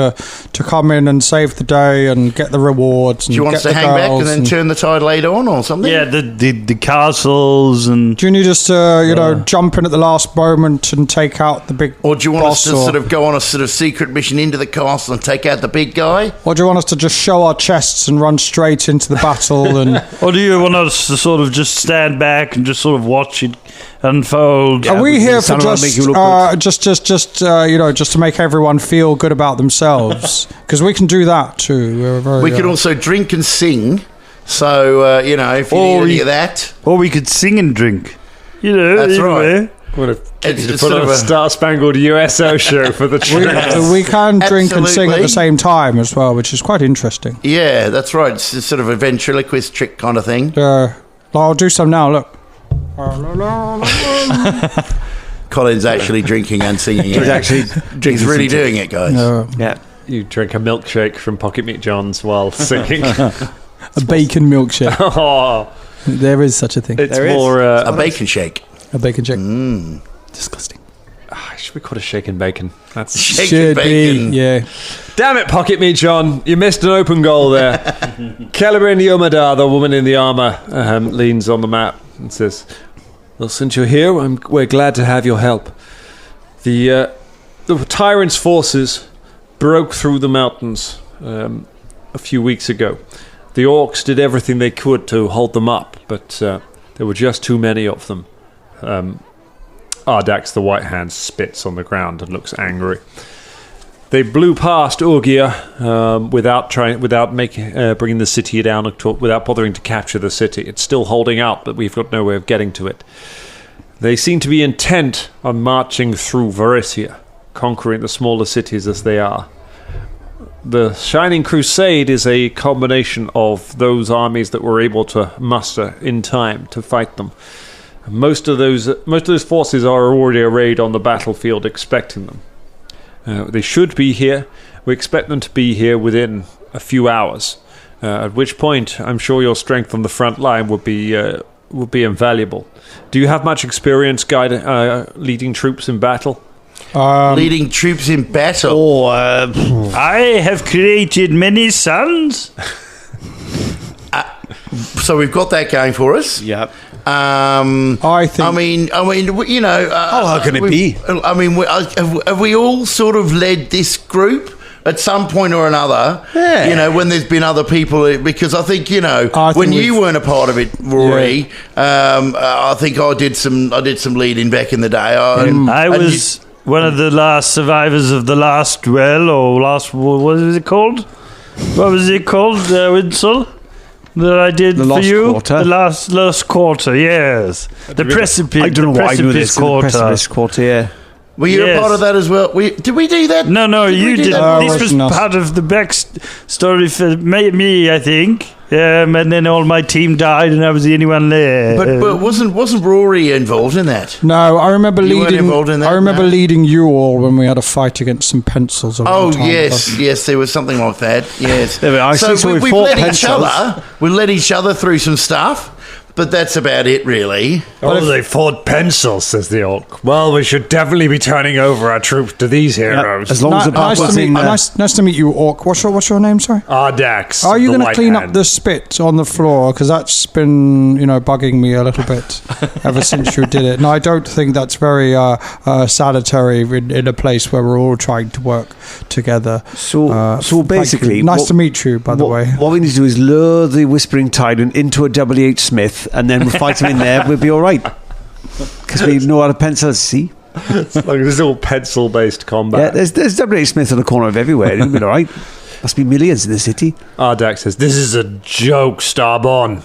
to come in and save the day and get the rewards? Do you want us to hang back and then turn the tide late on or something? Yeah, the castles and. Do you need us to jump in at the last moment and take out the big? Or do you want us to boss, sort of go on a sort of secret mission into the castle and take out the big guy? Or do you want us to just show our chests and run straight into the battle? And or do you want us to sort of just stand back and just sort of watch it unfold? Are we here for just to make everyone feel good about themselves? Because we can do that too. We can also drink and sing. So if you need any of that, or we could sing and drink. That's right. It's put on a Star-Spangled USO show for the troops. We can drink and sing at the same time as well, which is quite interesting. Yeah, that's right. It's sort of a ventriloquist trick kind of thing. I'll do some now, look. Colin's actually drinking and singing. He's really doing it, guys. Yeah. You drink a milkshake from Pocket Meat John's while singing. A bacon milkshake. Oh. There is such a thing. It's more a bacon shake. A bacon shake. Disgusting. Should we call it shake and bacon? That's shake bacon. Yeah. Damn it, Pocket Meat John. You missed an open goal there. Celebrine Yomadar, the woman in the armour, leans on the map and says, well, since you're here, we're glad to have your help. The tyrant's forces broke through the mountains a few weeks ago. The orcs did everything they could to hold them up, but there were just too many of them. Ardax the White Hand spits on the ground and looks angry. They blew past Urgia without bringing the city down, without bothering to capture the city. It's still holding out, but we've got no way of getting to it. They seem to be intent on marching through Varissia, conquering the smaller cities as they are. The Shining Crusade is a combination of those armies that were able to muster in time to fight them. Most of those forces are already arrayed on the battlefield, expecting them. They should be here. We expect them to be here within a few hours. At which point, I'm sure your strength on the front line would be invaluable. Do you have much experience leading troops in battle? Leading troops in battle. I have created many sons. So we've got that going for us. Yep. I think. how can it be? Have we all sort of led this group at some point or another? Yeah. When there's been other people, because I think when you weren't a part of it, Rory. I think I did some leading back in the day. I was one of the last survivors of the last duel, or last. What was it called? What was it called, Winsel? That I did for you? Quarter. The last quarter, yes. The precipice. I don't know why I knew this. Quarter. The precipice quarter, yeah. Were you a part of that as well? Did we do that? No, you did. This was not. part of the backstory for me, I think. And then all my team died, and I was the only one there. But wasn't Rory involved in that? No, I remember You weren't involved in that, I remember no? leading you all when we had a fight against some pencils. Yes, there was something like that. Yes. Yeah, but I see, so we we've fought led pencils. we led each other through some stuff. But that's about it, really. Oh, they fought pencils, says the orc. Well, we should definitely be turning over our troops to these heroes. As long as the nice to meet you, orc. What's your name? Sorry. Ardax. Are you going to clean up the spit on the floor? Because that's been, bugging me a little bit ever since you did it. And I don't think that's very sanitary in a place where we're all trying to work together. So basically, nice to meet you. By the way, what we need to do is lure the Whispering Tyrant into a W.H. Smith, and then we'll fight him in there. We'll be all right because we know how to pencil. See, this is all pencil-based combat. Yeah, there's W.H. Smith on the corner of everywhere. It'll be all right. Must be millions in the city. Ardax says, "This is a joke, Starborn.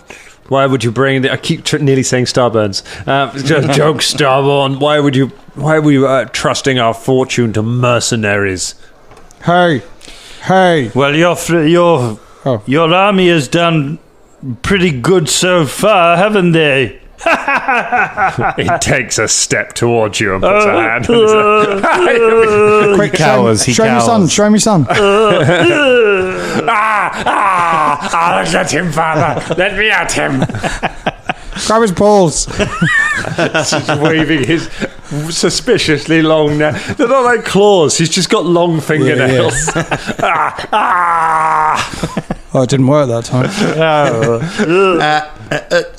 Why would you bring I keep nearly saying Starburns. It's just a joke, Starborn. Why were you trusting our fortune to mercenaries?" Hey. Well, your army has done pretty good so far, haven't they? He takes a step towards you and puts a hand on his Quick, show me son. I'll let him, father. Let me at him. Grab his balls. Just waving his suspiciously long nails. They're not like claws. He's just got long fingernails. Oh, it didn't work that time.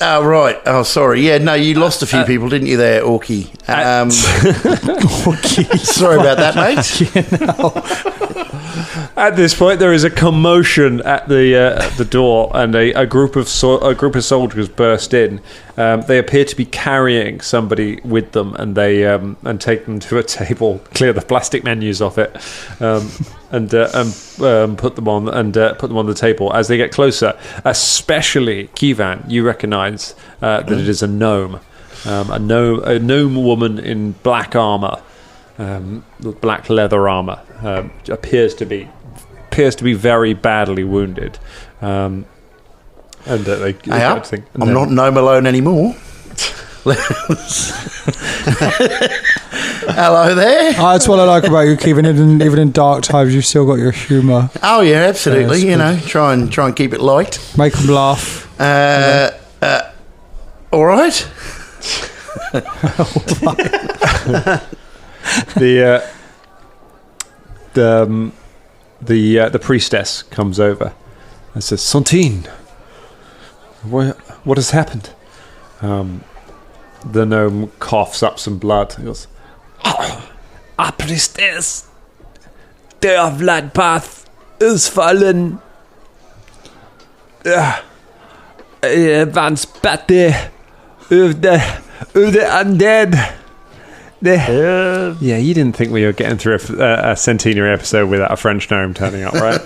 Right. Oh, sorry. Yeah, no, you lost a few people, didn't you there, Orky? Sorry about that, mate. At this point, there is a commotion at the door, and a group of soldiers burst in. They appear to be carrying somebody with them, and they and take them to a table, clear the plastic menus off it, and put them on the table. As they get closer, especially Kivan, you recognise that it is a gnome, a gnome woman in black armour, black leather armour, appears to be very badly wounded. I'm not gnome alone anymore. Hello there. That's what I like about you, Kevin. Even in dark times, you've still got your humour. Oh yeah, absolutely. Try and keep it light. Make them laugh. All right. The priestess comes over and says, "Santine, what has happened?" The gnome coughs up some blood. He goes, "Our priestess, their blood path is fallen. Once better of the undead." Yeah, you didn't think we were getting through a centenary episode without a French gnome turning up, right?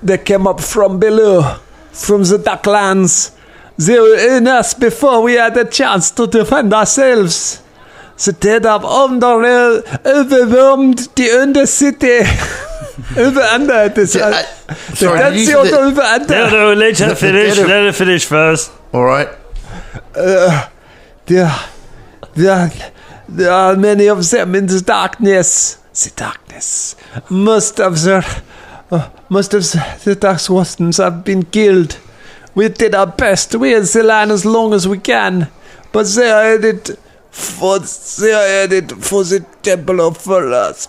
They came up from below, from the Darklands. They were in us before we had a chance to defend ourselves. The dead have overwhelmed the Undercity. No, let her finish. Let her finish first. All right. There are many of them in the darkness. The darkness. Most of the Darksworstens have been killed. We did our best. We held the line as long as we can, but they are headed for the Temple of Fullers.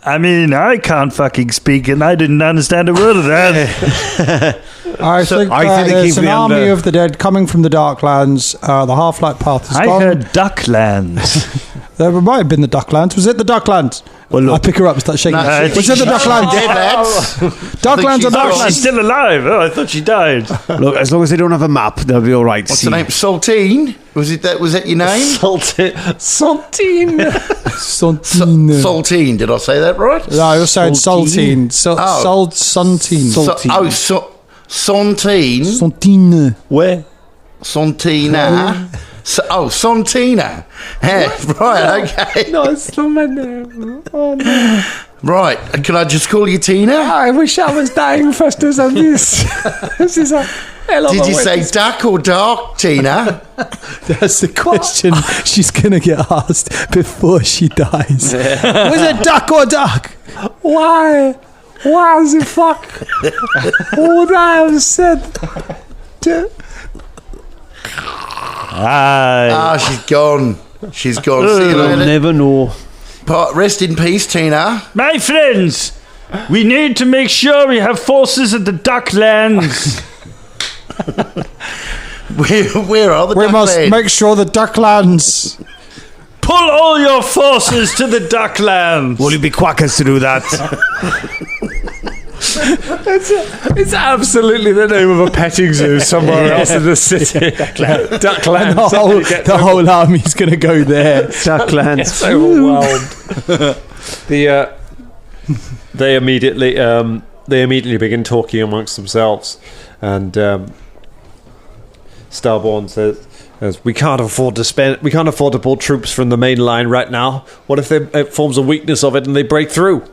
I mean, I can't fucking speak, and I didn't understand a word of that. I think there's an army of the dead coming from the Darklands. The Half-Light Path is gone. I heard Ducklands. There might have been the Ducklands. Was it the Ducklands? Well, look, I pick her up and start shaking. Was it the Ducklands? Dead lads. Ducklands or Ducklands? She's still alive. Oh, I thought she died. Look, as long as they don't have a map, they'll be all right. What's the name? Saltine? Was that your name? Santine. Saltine. Did I say that right? No, you're saying Saltine. Santine. Santine. Santine. Where? Santina. Santina. Right, okay. No, it's not my name. Oh, no. Right, can I just call you Tina? I wish I was dying faster than this. This is a hell of Did a you way say to duck or dark, Tina? That's the question she's going to get asked before she dies. Was it duck or duck? Why? What the fuck would I have said? She's gone. She's gone. See you later. Never know. Rest in peace, Tina. My friends, we need to make sure we have forces at the Ducklands. Where are the We must Ducklands? make sure the Ducklands. Pull all your forces to the Ducklands. Will you be quackers to do that? It's absolutely the name of a petting zoo somewhere else in the city. Duckland. The whole army's going to go there. Ducklands. Overwhelmed. They immediately begin talking amongst themselves, and Starborn says, "We can't afford to pull troops from the main line right now. What if it forms a weakness of it and they break through?"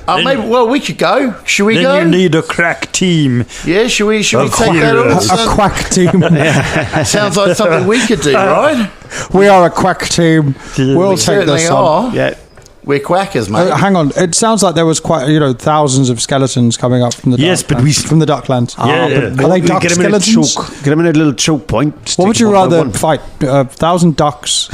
Maybe. Well, we could go. Should we go? Then you need a crack team. Yeah. Should we take that on? A quack team. Sounds like something we could do, right? We are a quack team. We'll We take certainly this on. are. Yeah. We're quackers, mate. Hang on. It sounds like there was quite, thousands of skeletons coming up from the from the Ducklands. Yeah. Are they duck skeletons? Get them in a little choke point. What would you rather fight? 1,000 ducks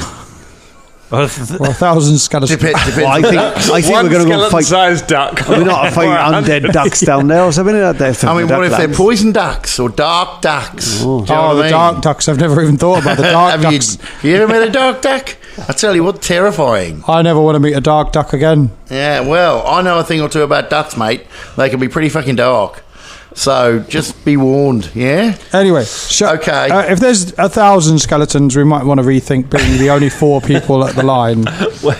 or 1,000 skeletons? Depends. I think we're going to go fight. Sized duck. We're not fighting undead ducks down there or something like that. I mean, what if they're poison ducks or dark ducks? Oh, the dark ducks. I've never even thought about the dark ducks. You ever met a dark duck? I tell you what, terrifying. I never want to meet a dark duck again. Yeah, well, I know a thing or two about ducks, mate. They can be pretty fucking dark. So just be warned, yeah? Anyway, Okay. If there's 1,000 skeletons, we might want to rethink being the only 4 people at the line. We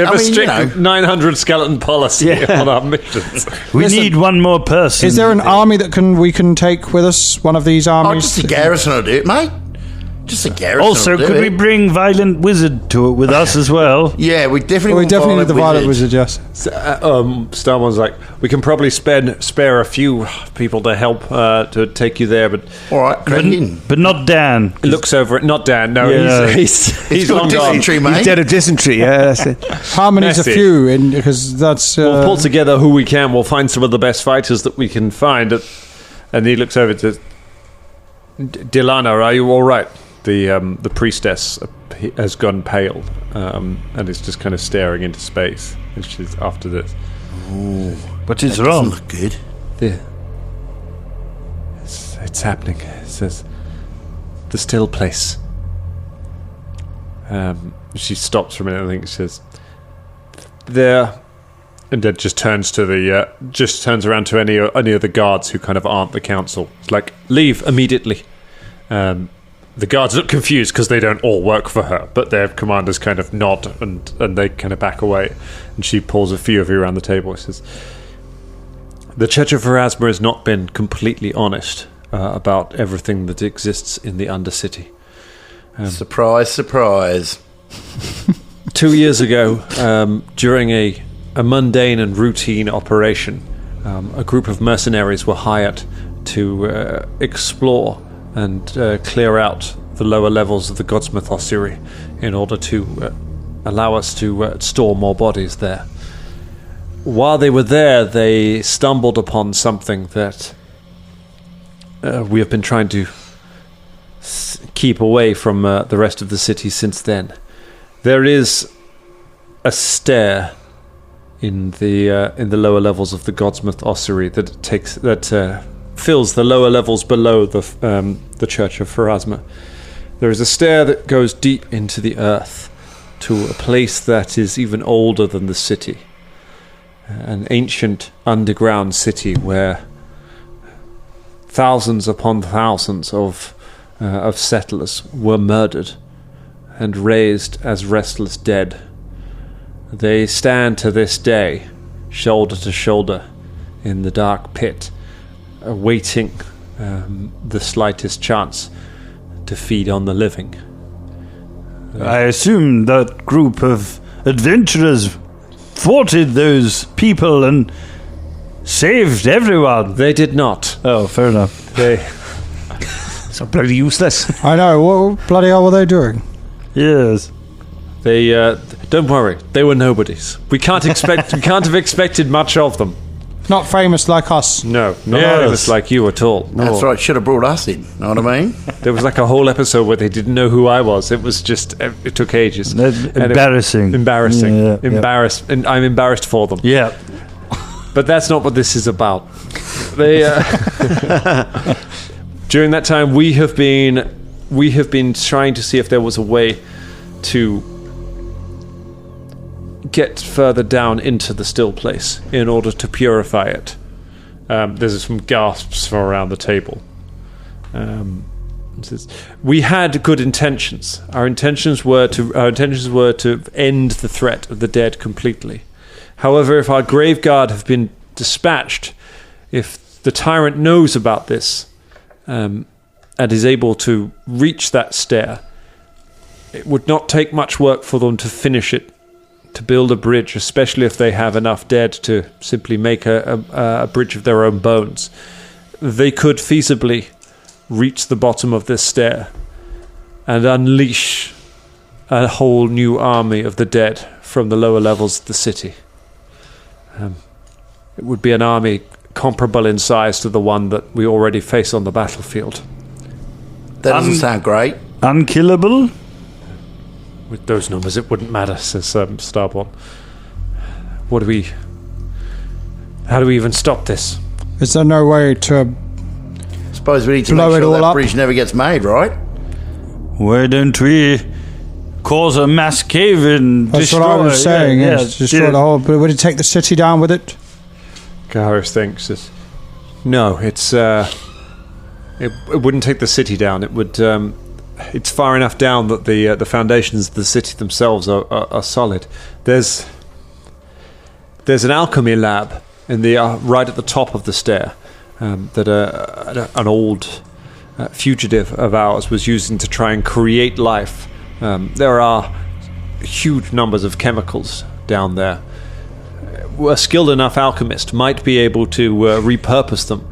have a strict 900 skeleton policy on our missions. We need one more person. Is there an army that we can take with us? One of these armies? Just a garrison will do it, mate. Just a garrison. Also, could we bring Violent Wizard to it with us as well? Yeah, we definitely. need the Violent Wizard. Yes. Starman's like, we can probably spare a few people to help to take you there, but all right, but not Dan. He looks over it. Not Dan. No, he's long gone. Dysentery, mate. He's dead of dysentery. Yeah, that's it. How many's a few? Because that's. We'll pull together who we can. We'll find some of the best fighters that we can find. And he looks over to Delana. Are you all right? The priestess has gone pale and is just kind of staring into space. And she's after this. Ooh, what is wrong? Look good. It's happening. It says the still place. She stops for a minute. I think she says there, and then just turns around to any of the guards who kind of aren't the council. It's like, leave immediately. The guards look confused because they don't all work for her, but their commanders kind of nod and they kind of back away. And she pulls a few of you around the table. She says, the Church of Pharasma has not been completely honest about everything that exists in the Undercity. Surprise, surprise. 2 years ago, during a mundane and routine operation, a group of mercenaries were hired to explore and clear out the lower levels of the Godsmith Ossuary in order to allow us to store more bodies there. While they were there, they stumbled upon something that we have been trying to keep away from the rest of the city since then. There is a stair in the lower levels of the Godsmith Ossuary that fills the lower levels below the Church of Pharasma. There is a stair that goes deep into the earth to a place that is even older than the city. An ancient underground city where thousands upon thousands of settlers were murdered and raised as restless dead. They stand to this day, shoulder to shoulder, in the dark pit, awaiting the slightest chance to feed on the living. I assume that group of adventurers thwarted those people and saved everyone. They did not. Oh, fair enough. So bloody useless. I know. What bloody hell were they doing? Yes. They don't worry. They were nobodies. We can't have expected much of them. Not famous like us. No, not famous like you at all. That's right. Should have brought us in. Know what I mean? There was like a whole episode where they didn't know who I was. It was just it took ages. Embarrassing. Embarrassed, and I'm embarrassed for them. Yeah. But that's not what this is about. They during that time we have been trying to see if there was a way to get further down into the still place in order to purify it. There's some gasps from around the table. We had good intentions. Our intentions were to end the threat of the dead completely. However, if our grave guard have been dispatched, if the tyrant knows about this and is able to reach that stair, it would not take much work for them to finish it, to build a bridge, especially if they have enough dead to simply make a bridge of their own bones. They could feasibly reach the bottom of this stair and unleash a whole new army of the dead from the lower levels of the city. It would be an army comparable in size to the one that we already face on the battlefield. That doesn't sound great. Unkillable? With those numbers, it wouldn't matter, says Starborn. How do we even stop this? Is there no way to Suppose we need to blow make it sure all that up? bridge never gets made, right? Why don't we cause a mass cave and That's destroy? what I was saying. Yeah, Is destroy the whole. But would it take the city down with it? Garrus thinks that no, it's it wouldn't take the city down. It would. It's far enough down that the foundations of the city themselves are solid. There's an alchemy lab in the right at the top of the stair that an old fugitive of ours was using to try and create life. There are huge numbers of chemicals down there. A skilled enough alchemist might be able to repurpose them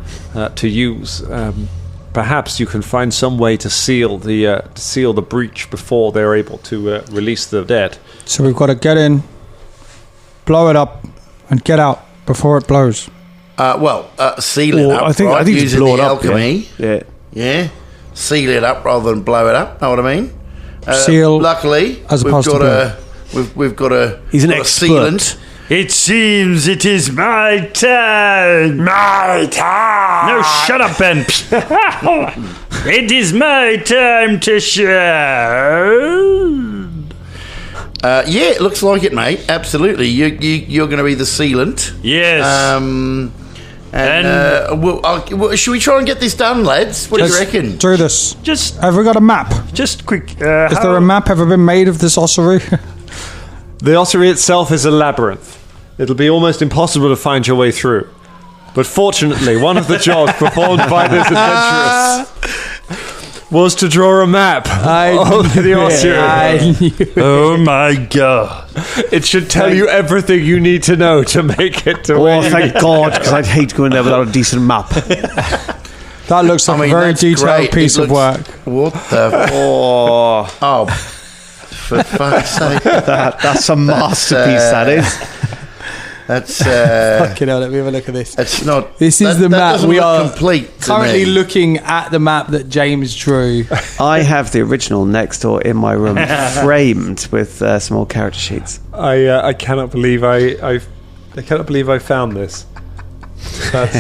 to use. Perhaps you can find some way to seal the breach before they're able to release the dead. So we've got to get in, blow it up, and get out before it blows. Seal it up. I think right? it's Using blow the it up. alchemy. Yeah. Seal it up rather than blow it up. Know what I mean? Seal Luckily, as opposed to blow. we've got a. He's an got a expert. sealant. It seems it is my turn. My time. No, shut up, Ben. It is my time to shine. Yeah, it looks like it, mate. Absolutely. You're going to be the sealant. Yes. Should we try and get this done, lads? What do you reckon? Do this. Just Have we got a map? quick. Is there a map ever been made of this ossuary? The ossuary itself is a labyrinth. It'll be almost impossible to find your way through. But fortunately, one of the jobs performed by this adventurous was to draw a map of the ossuary. Oh my god! It should tell you everything you need to know to make it to where Oh, thank God, because I'd hate going there without a decent map. That looks like a very that's detailed great. piece of work. What the? Oh, for fuck's sake! That's a masterpiece, that is. That's Fucking hell, let me have a look at this. it's not. This is the that map doesn't we look are complete to currently me. looking at the map that James drew. I have the original next door in my room, framed with small character sheets. I cannot believe I cannot believe I found this. That's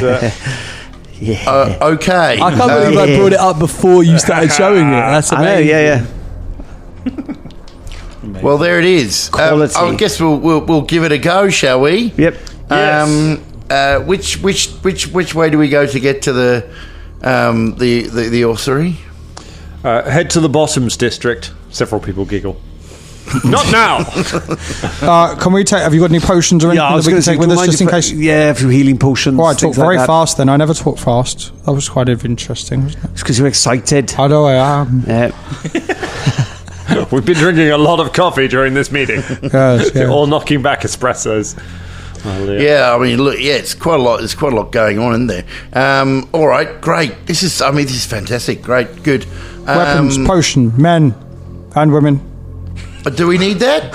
Okay. I can't believe I brought it up before you started showing it. That's I amazing. know, yeah. Well, there it is. Quality. I guess we'll give it a go, shall we? Yep. Which way do we go to get to the ossuary? head to the Bottoms district. Several people giggle. Not now. Can we take? Have you got any potions or anything that we can take with us just in case? Yeah, a few healing potions. Oh, I talk things very like that. fast then. I never talk fast. That was quite interesting, wasn't it? It's because you're excited. I know I am. Yeah. We've been drinking a lot of coffee during this meeting. Yes, yeah. All knocking back espressos. Well, Yeah, I mean, look, yeah, it's quite a lot. There's quite a lot going on in there. All right, great. This is fantastic. Great, good. Weapons, potion, men, and women. Do we need that?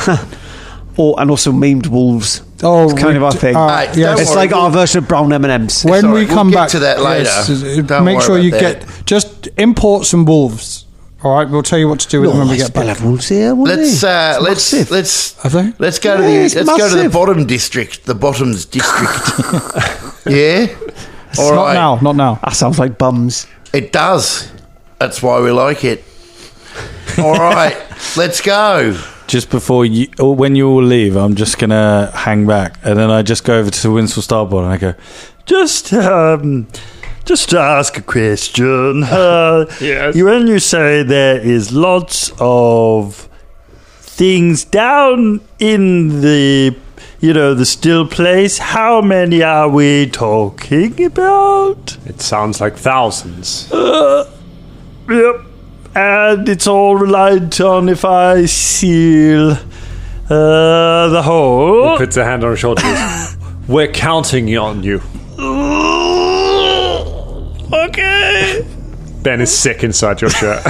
And also memed wolves. Oh, It's kind of our thing. Hey, yes. don't It's like our version of brown M&Ms. When all we right, we'll come get back to that later. yes, Don't make worry sure you about get just import some wolves. All right, we'll tell you what to do with them when we get back. have wolves here. Let's Have they? let's go to the bottom district, the bottoms district. Yeah. All right. Not now. That sounds like bums. It does. That's why we like it. All right, let's go. Just before you, or when you all leave, I'm just gonna hang back, and then I just go over to Winslow Starboard and I go, just to ask a question. Yes. When you say there is lots of things down in the, the still place, how many are we talking about? It sounds like thousands. Yep. And it's all reliant on if I seal the hole. He puts a hand on her shoulder. We're counting on you. Okay. Ben is sick inside your shirt.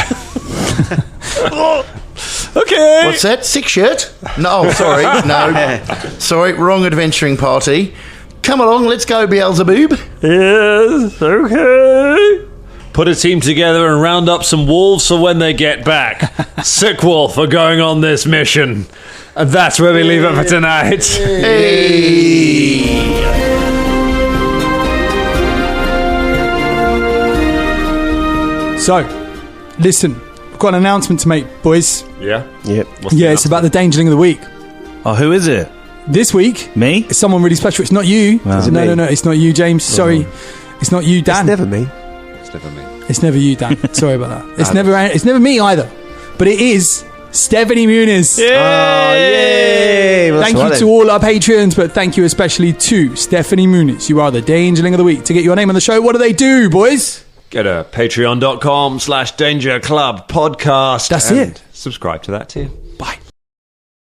Okay. What's that? Sick shirt? No, sorry. No. Sorry, wrong adventuring party. Come along, let's go, Beelzeboob. Yes, okay. Put a team together and round up some wolves for when they get back. Sickwolf are going on this mission. And that's where we leave it for tonight. Hey. So, listen, we've got an announcement to make, boys. Yeah? Yep. Yeah, it's about the Dangerling of the Week. Oh, who is it? This week, Me? it's someone really special. It's not you. Wow. No, it's not you, James. Sorry. It's not you, Dan. It's never me. It's never me. It's never you, Dan. Sorry about that. It's never me either. But it is Stephanie Muniz. Yay! Well, Thank that's you right to then. all our Patreons, but thank you especially to Stephanie Muniz. You are the Dangerling of the Week. To get your name on the show, what do they do, boys? Go to patreon.com/Danger Club Podcast. That's and it. Subscribe to that too. Bye.